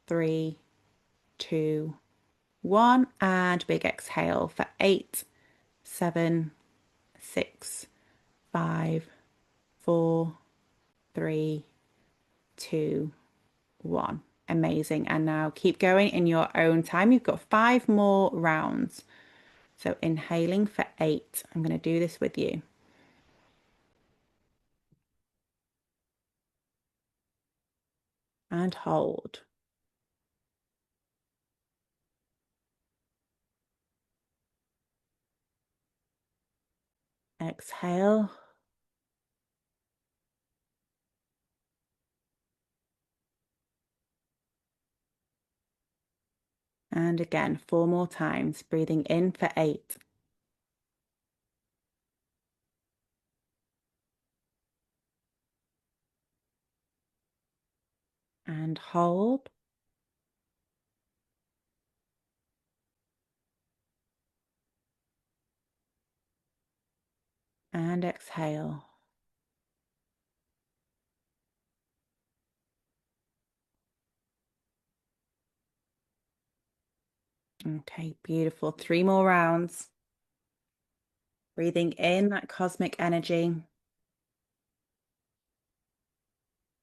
3, 2, 1. And big exhale for 8, 7, 6, 5, 4, 3, 2, 1. Amazing. And now keep going in your own time. You've got 5 more rounds. So inhaling for 8. I'm going to do this with you. And hold. Exhale. And again, 4 more times. Breathing in for 8. And hold. And exhale. Okay, beautiful. 3 more rounds. Breathing in that cosmic energy.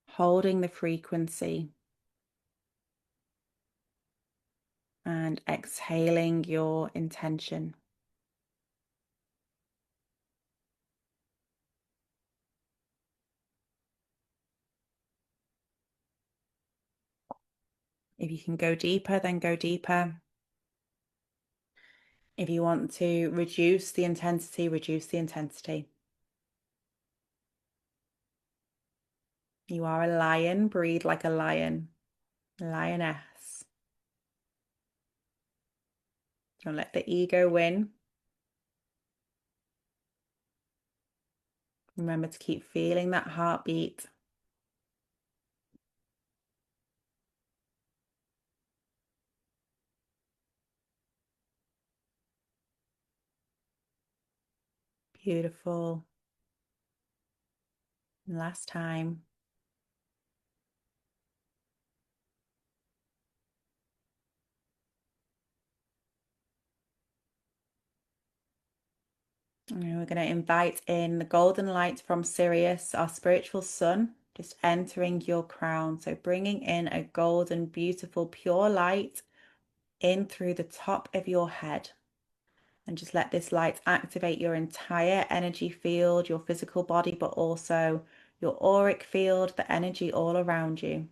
Holding the frequency. And exhaling your intention. If you can go deeper, then go deeper. If you want to reduce the intensity, reduce the intensity. You are a lion, breathe like a lion. Lioness. Don't let the ego win. Remember to keep feeling that heartbeat. Beautiful. Last time. And we're going to invite in the golden light from Sirius, our spiritual sun, just entering your crown. So bringing in a golden, beautiful, pure light in through the top of your head. And just let this light activate your entire energy field, your physical body, but also your auric field, the energy all around you,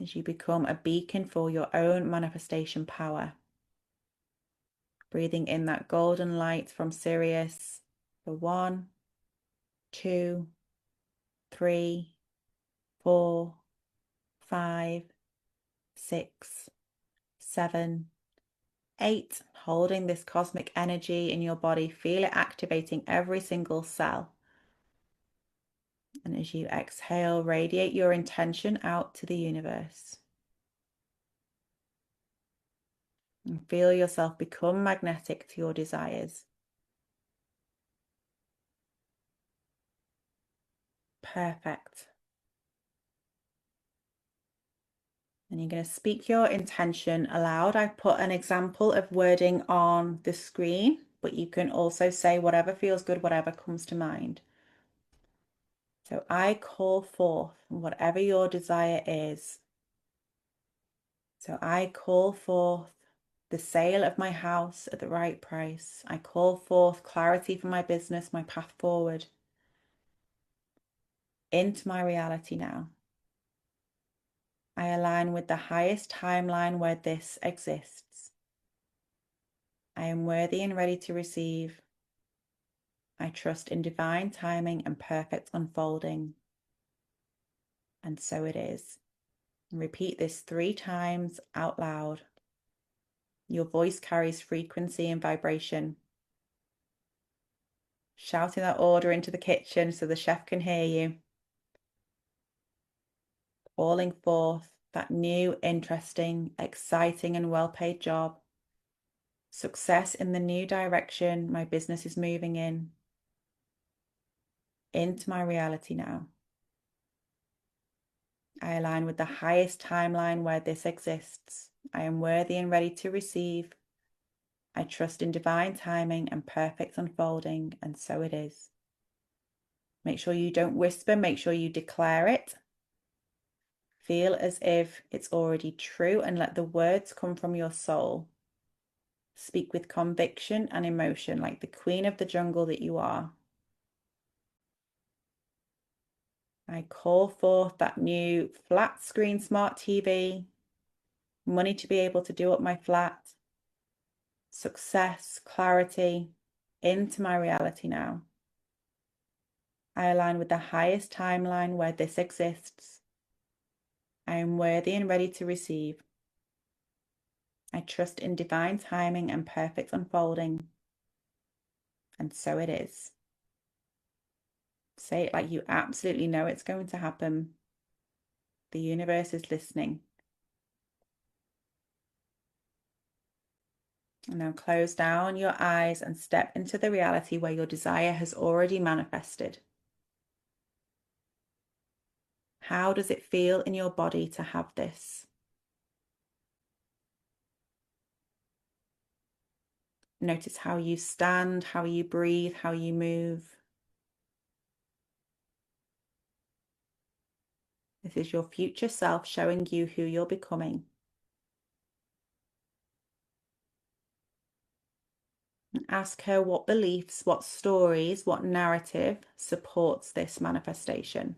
as you become a beacon for your own manifestation power. Breathing in that golden light from Sirius for 1, 2, 3, 4, 5, 6, 7, 8. Holding this cosmic energy in your body, feel it activating every single cell. And as you exhale, radiate your intention out to the universe. And feel yourself become magnetic to your desires. Perfect. And you're going to speak your intention aloud. I've put an example of wording on the screen, but you can also say whatever feels good, whatever comes to mind. So I call forth whatever your desire is. So I call forth the sale of my house at the right price. I call forth clarity for my business, my path forward into my reality now. I align with the highest timeline where this exists. I am worthy and ready to receive. I trust in divine timing and perfect unfolding. And so it is. Repeat this 3 times out loud. Your voice carries frequency and vibration. Shouting that order into the kitchen so the chef can hear you. Calling forth that new, interesting, exciting, and well-paid job. Success in the new direction my business is moving in. Into my reality now. I align with the highest timeline where this exists. I am worthy and ready to receive. I trust in divine timing and perfect unfolding, and so it is. Make sure you don't whisper, make sure you declare it. Feel as if it's already true and let the words come from your soul. Speak with conviction and emotion like the queen of the jungle that you are. I call forth that new flat screen smart TV, money to be able to do up my flat, success, clarity into my reality now. I align with the highest timeline where this exists. I am worthy and ready to receive. I trust in divine timing and perfect unfolding. And so it is. Say it like you absolutely know it's going to happen. The universe is listening. And now close down your eyes and step into the reality where your desire has already manifested. How does it feel in your body to have this? Notice how you stand, how you breathe, how you move. This is your future self showing you who you're becoming. And ask her what beliefs, what stories, what narrative supports this manifestation.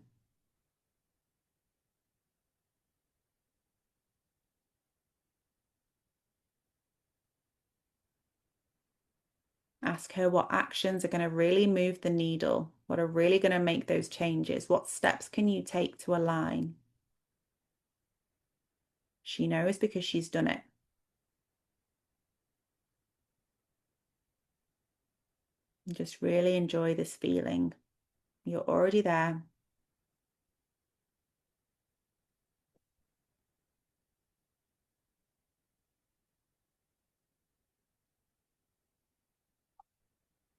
Ask her what actions are going to really move the needle, what are really going to make those changes, what steps can you take to align? She knows because she's done it. And just really enjoy this feeling. You're already there.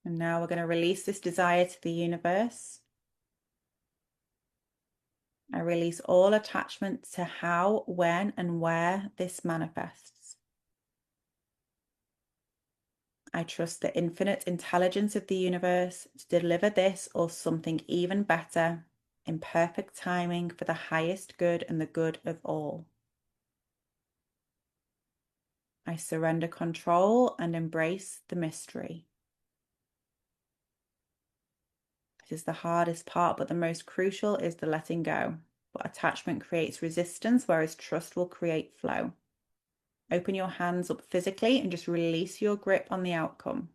And now we're going to release this desire to the universe. I release all attachment to how, when, and where this manifests. I trust the infinite intelligence of the universe to deliver this or something even better in perfect timing for the highest good and the good of all. I surrender control and embrace the mystery. It is the hardest part, but the most crucial is the letting go. But attachment creates resistance, whereas trust will create flow. Open your hands up physically and just release your grip on the outcome.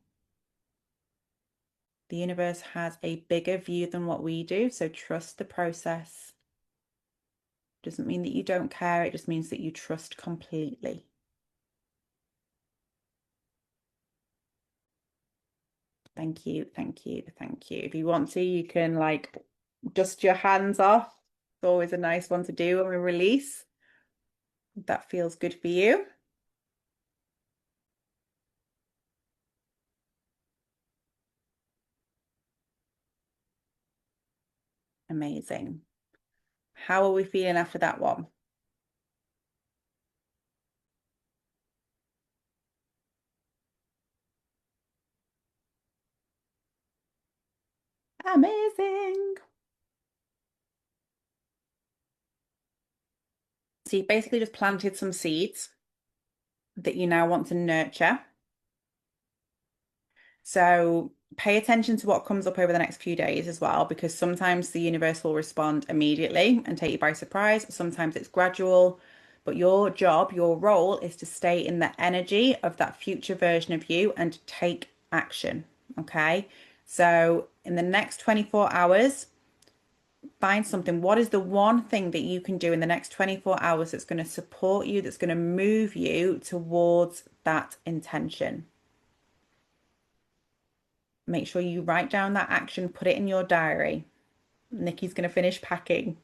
The universe has a bigger view than what we do, so trust the process. Doesn't mean that you don't care, it just means that you trust completely. Thank you, thank you, thank you. If you want to, you can like dust your hands off. It's always a nice one to do when we release. If that feels good for you. Amazing. How are we feeling after that one? Amazing. So you basically just planted some seeds. that you now want to nurture. So pay attention to what comes up over the next few days as well, because sometimes the universe will respond immediately and take you by surprise. Sometimes it's gradual, but your job, your role is to stay in the energy of that future version of you and take action. Okay. So in the next 24 hours, find something. What is the one thing that you can do in the next 24 hours that's going to support you, that's going to move you towards that intention? Make sure you write down that action, put it in your diary. Nikki's going to finish packing.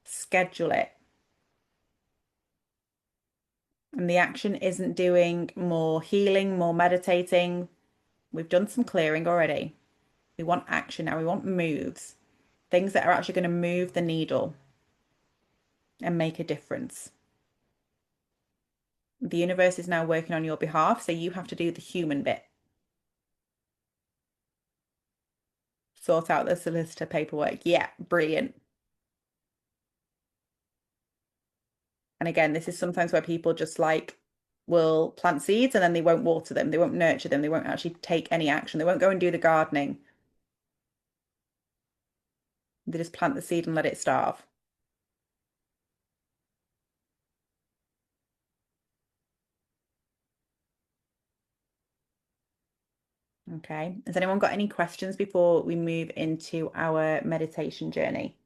Schedule it. And the action isn't doing more healing, more meditating. We've done some clearing already. We want action now. We want moves, things that are actually going to move the needle and make a difference. The universe is now working on your behalf, so you have to do the human bit. Sort out the solicitor paperwork. Yeah, brilliant. And again, this is sometimes where people just like will plant seeds and then they won't water them, they won't nurture them, they won't actually take any action, they won't go and do the gardening. They just plant the seed and let it starve. Okay. Has anyone got any questions before we move into our meditation journey?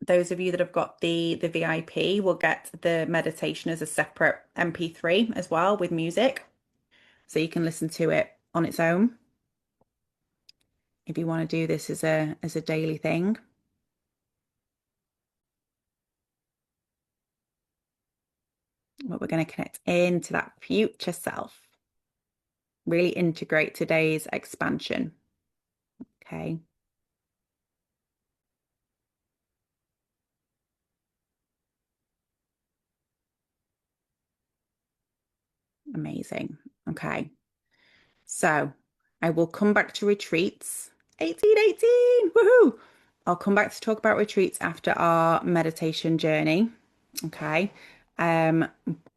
Those of you that have got the VIP will get the meditation as a separate MP3 as well with music. So you can listen to it on its own if you want to do this as a daily thing. But we're going to connect into that future self. Really integrate today's expansion. Okay. Amazing. Okay. So I will come back to retreats. 1818. Woohoo! I'll come back to talk about retreats after our meditation journey. Okay. Um,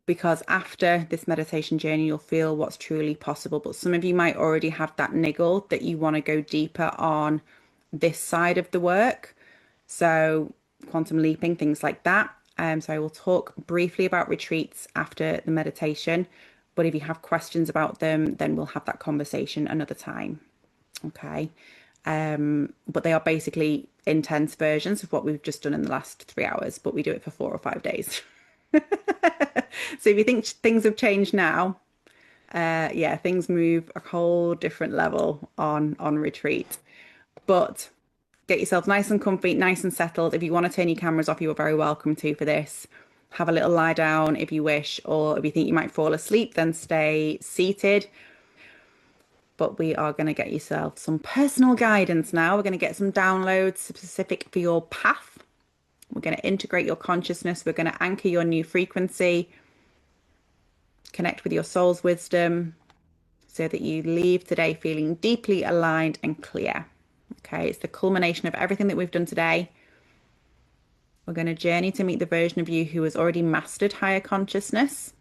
because after this meditation journey, you'll feel what's truly possible. But some of you might already have that niggle that you want to go deeper on this side of the work. So quantum leaping, things like that. So I will talk briefly about retreats after the meditation. But if you have questions about them, then we'll have that conversation another time. Okay. But they are basically intense versions of what we've just done in the last 3 hours, but we do it for 4 or 5 days. So if you think things have changed now, yeah, things move a whole different level on retreat. But get yourself nice and comfy, nice and settled. If you want to turn your cameras off, you are very welcome to for this. Have a little lie down if you wish, or if you think you might fall asleep, then stay seated. But we are going to get yourself some personal guidance now. We're going to get some downloads specific for your path. We're going to integrate your consciousness. We're going to anchor your new frequency, connect with your soul's wisdom so that you leave today feeling deeply aligned and clear. Okay, it's the culmination of everything that we've done today. We're going to journey to meet the version of you who has already mastered higher consciousness.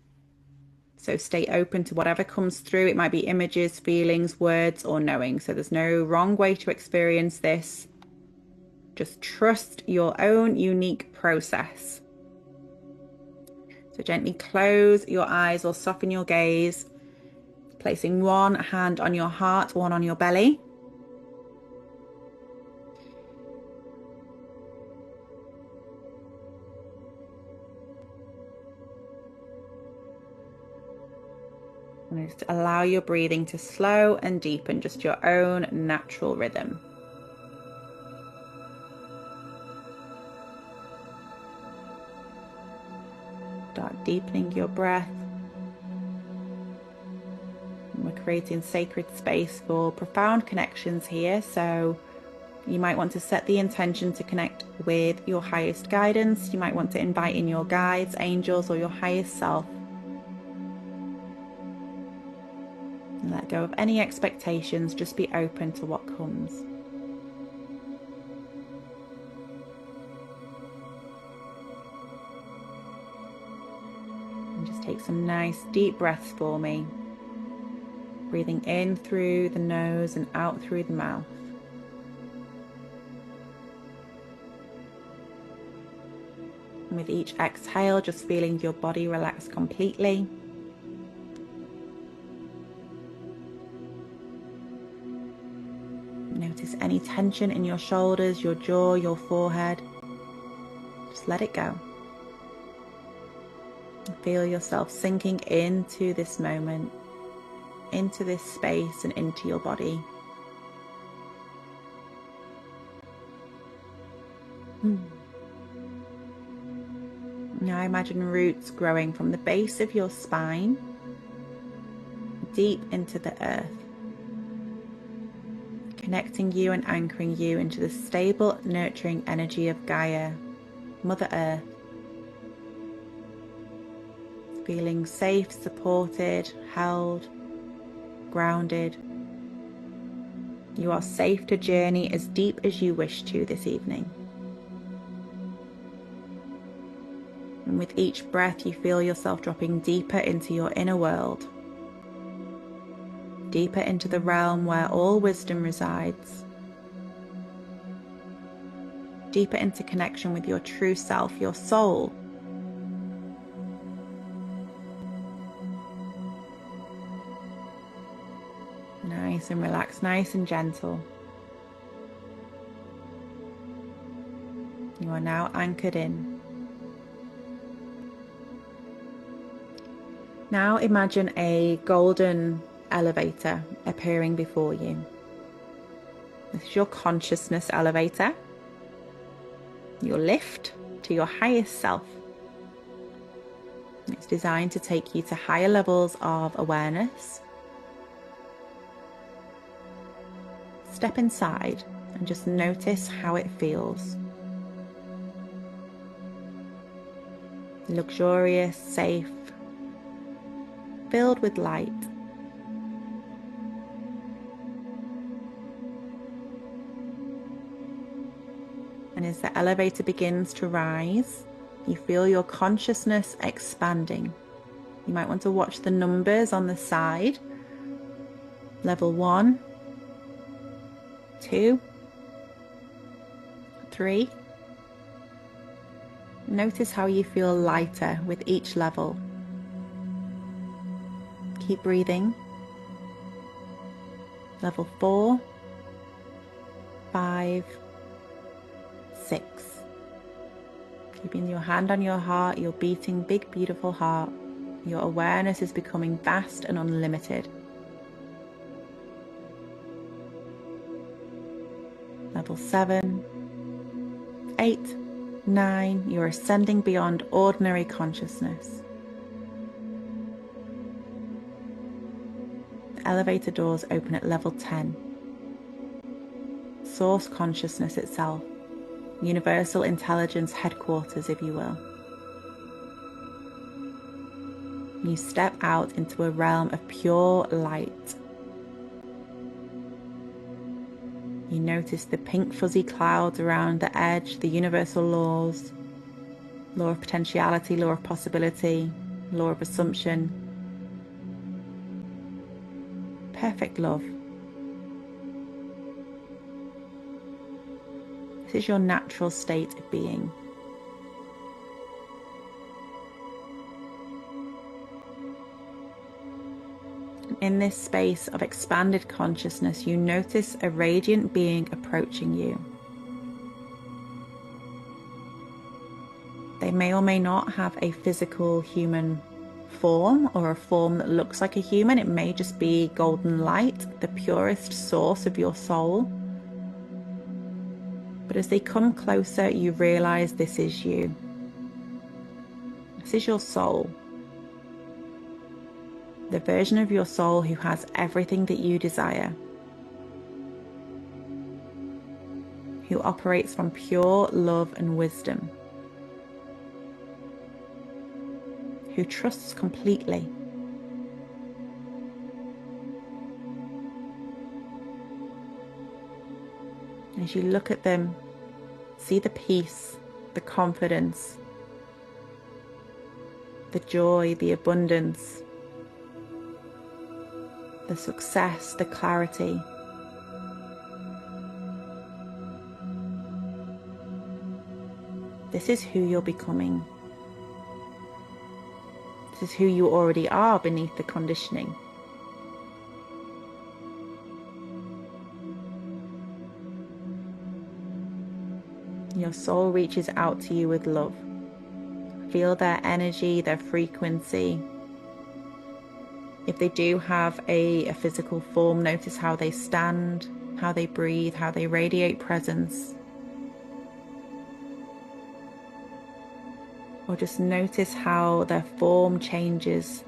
So stay open to whatever comes through. It might be images, feelings, words, or knowing. So there's no wrong way to experience this. Just trust your own unique process. So gently close your eyes or soften your gaze, placing one hand on your heart, one on your belly. And just allow your breathing to slow and deepen, just your own natural rhythm. Start deepening your breath. We're creating sacred space for profound connections here. So you might want to set the intention to connect with your highest guidance. You might want to invite in your guides, angels, or your highest self. And let go of any expectations. Just be open to what comes. Just take some nice deep breaths for me. Breathing in through the nose and out through the mouth. And with each exhale, just feeling your body relax completely. Notice any tension in your shoulders, your jaw, your forehead. Just let it go. Feel yourself sinking into this moment, into this space and into your body. Now imagine roots growing from the base of your spine, deep into the earth, connecting you and anchoring you into the stable, nurturing energy of Gaia, Mother Earth. Feeling safe, supported, held, grounded. You are safe to journey as deep as you wish to this evening. And with each breath, you feel yourself dropping deeper into your inner world, deeper into the realm where all wisdom resides, deeper into connection with your true self, your soul. Nice and relaxed, nice and gentle. You are now anchored in. Now imagine a golden elevator appearing before you. This is your consciousness elevator, your lift to your highest self. It's designed to take you to higher levels of awareness. Step inside and just notice how it feels. Luxurious, safe, filled with light. And as the elevator begins to rise, you feel your consciousness expanding. You might want to watch the numbers on the side. Level 1, 2, 3. Notice how you feel lighter with each level. Keep breathing. Level 4, 5, 6. Keeping your hand on your heart, your beating big beautiful heart. Your awareness is becoming vast and unlimited. Level 7, 8, 9. You're ascending beyond ordinary consciousness. The elevator doors open at level 10. Source consciousness itself. Universal intelligence headquarters, if you will. You step out into a realm of pure light. You notice the pink fuzzy clouds around the edge, the universal laws, law of potentiality, law of possibility, law of assumption. Perfect love. This is your natural state of being. In this space of expanded consciousness, you notice a radiant being approaching you. They may or may not have a physical human form or a form that looks like a human. It may just be golden light, the purest source of your soul. But as they come closer, you realize this is you. This is your soul. The version of your soul who has everything that you desire. Who operates from pure love and wisdom. Who trusts completely. As you look at them, see the peace, the confidence, the joy, the abundance, the success, the clarity. This is who you're becoming. This is who you already are beneath the conditioning. Your soul reaches out to you with love. Feel their energy, their frequency. If they do have a physical form, notice how they stand, how they breathe, how they radiate presence. Or just notice how their form changes,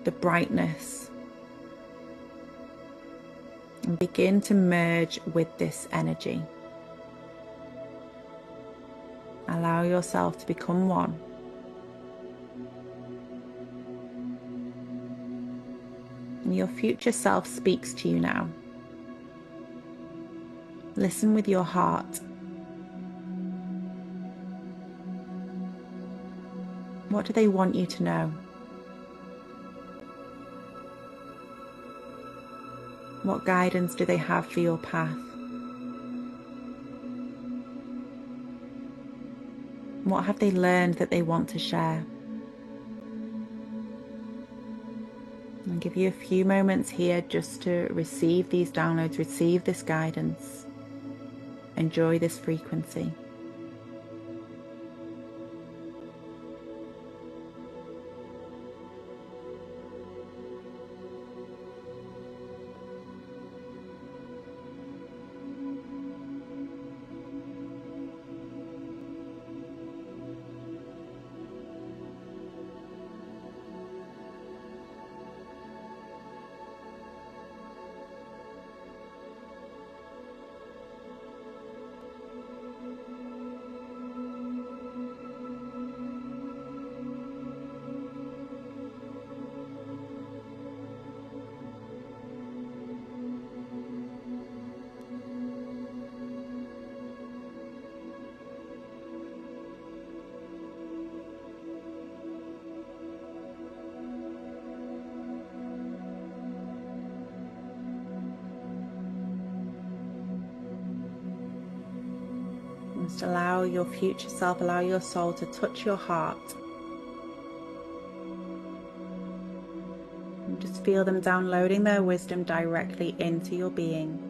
the brightness, and begin to merge with this energy. Allow yourself to become one. And your future self speaks to you now. Listen with your heart. What do they want you to know? What guidance do they have for your path? What have they learned that they want to share? I'll give you a few moments here just to receive these downloads, receive this guidance, enjoy this frequency. Just allow your future self, allow your soul to touch your heart. And just feel them downloading their wisdom directly into your being.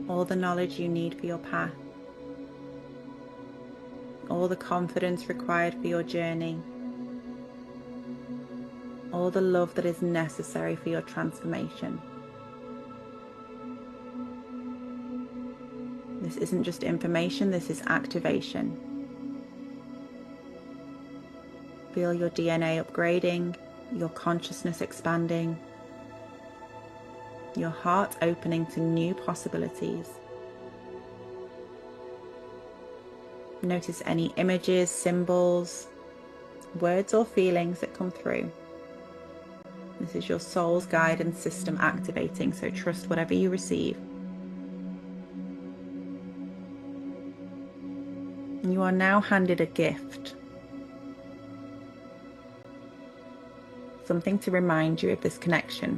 All the knowledge you need for your path. All the confidence required for your journey. All the love that is necessary for your transformation. This isn't just information, this is activation. Feel your DNA upgrading, your consciousness expanding, your heart opening to new possibilities. Notice any images, symbols, words or feelings that come through. This is your soul's guidance system activating, so trust whatever you receive. You are now handed a gift. Something to remind you of this connection.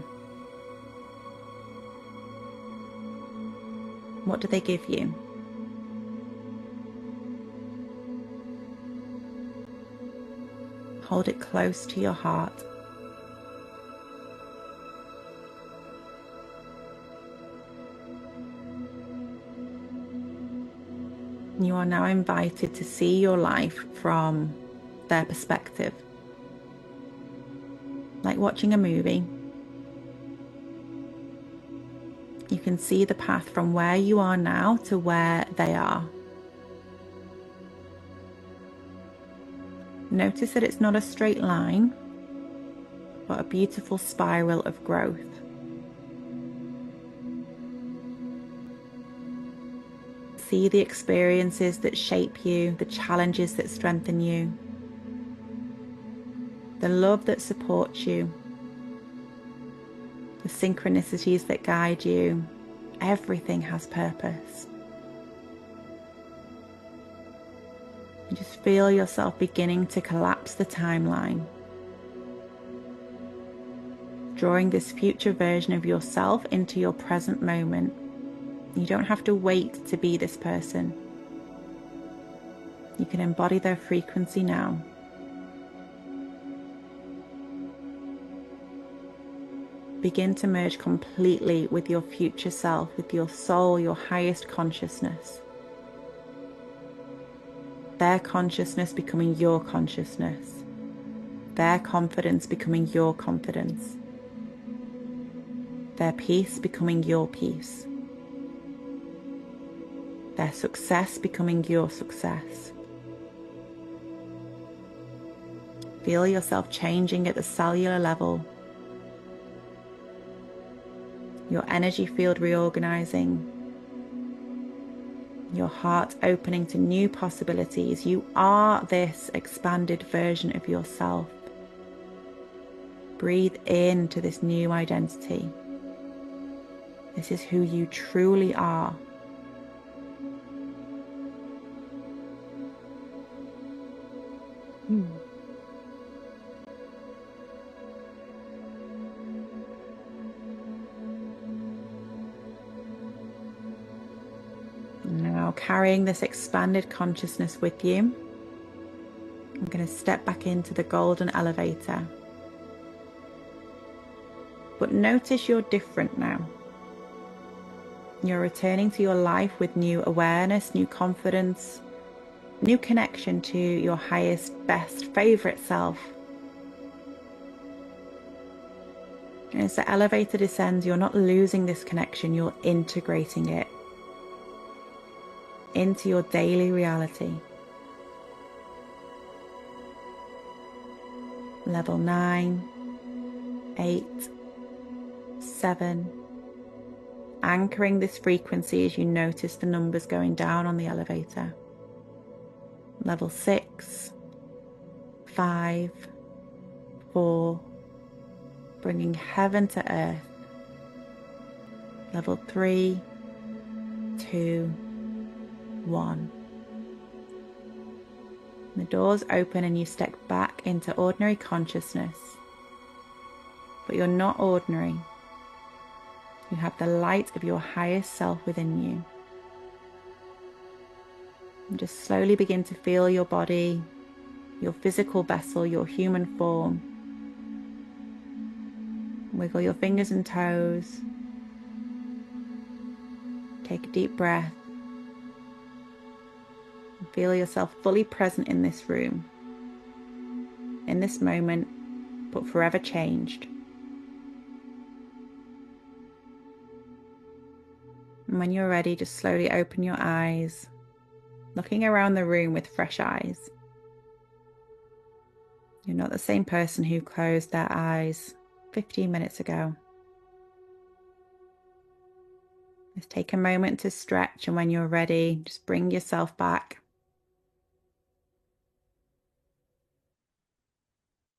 What do they give you? Hold it close to your heart. You are now invited to see your life from their perspective. Like watching a movie. You can see the path from where you are now to where they are. Notice that it's not a straight line, but a beautiful spiral of growth. See the experiences that shape you, the challenges that strengthen you, the love that supports you, the synchronicities that guide you. Everything has purpose. Just feel yourself beginning to collapse the timeline, drawing this future version of yourself into your present moment. You don't have to wait to be this person. You can embody their frequency now. Begin to merge completely with your future self, with your soul, your highest consciousness. Their consciousness becoming your consciousness. Their confidence becoming your confidence. Their peace becoming your peace. Their success becoming your success. Feel yourself changing at the cellular level. Your energy field reorganizing. Your heart opening to new possibilities. You are this expanded version of yourself. Breathe into this new identity. This is who you truly are. Now, carrying this expanded consciousness with you, I'm going to step back into the golden elevator. But notice you're different now. You're returning to your life with new awareness, new confidence, new connection to your highest, best, favorite self. And as the elevator descends, you're not losing this connection, you're integrating it into your daily reality. Level 9, 8, 7. Anchoring this frequency as you notice the numbers going down on the elevator. Level 6, 5, 4. Bringing heaven to earth. Level 3, 2, 1. The doors open and you step back into ordinary consciousness. But you're not ordinary. You have the light of your highest self within you. And just slowly begin to feel your body, your physical vessel, your human form. Wiggle your fingers and toes. Take a deep breath. And feel yourself fully present in this room, in this moment, but forever changed. And when you're ready, just slowly open your eyes, looking around the room with fresh eyes. You're not the same person who closed their eyes 15 minutes ago. Just take a moment to stretch, and when you're ready, just bring yourself back.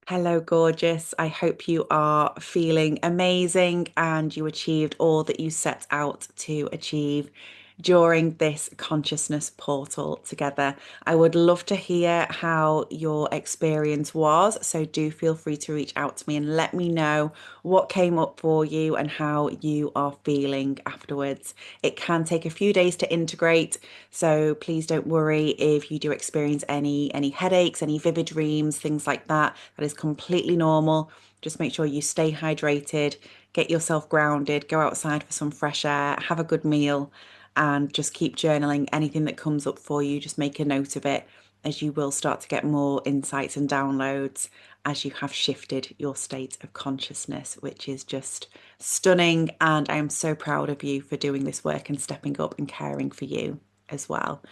Hello, gorgeous. I hope you are feeling amazing and you achieved all that you set out to achieve during this consciousness portal together. I would love to hear how your experience was, so do feel free to reach out to me and let me know what came up for you and how you are feeling afterwards. It can take a few days to integrate, so please don't worry if you do experience any headaches, any vivid dreams, things like that. That is completely normal. Just make sure you stay hydrated, get yourself grounded, go outside for some fresh air, have a good meal, and just keep journaling. Anything that comes up for you, just make a note of it, as you will start to get more insights and downloads as you have shifted your state of consciousness, which is just stunning. And I am so proud of you for doing this work and stepping up and caring for you as well.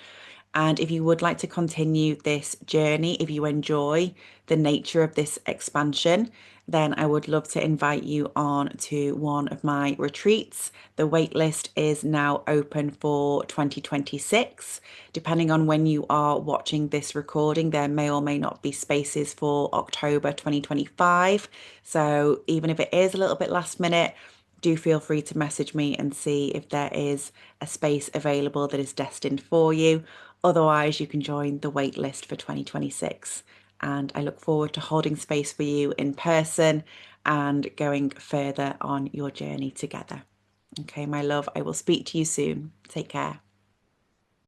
And if you would like to continue this journey, if you enjoy the nature of this expansion, then I would love to invite you on to one of my retreats. The waitlist is now open for 2026. Depending on when you are watching this recording, there may or may not be spaces for October 2025. So even if it is a little bit last minute, do feel free to message me and see if there is a space available that is destined for you. Otherwise, you can join the wait list for 2026. And I look forward to holding space for you in person and going further on your journey together. Okay, my love, I will speak to you soon. Take care.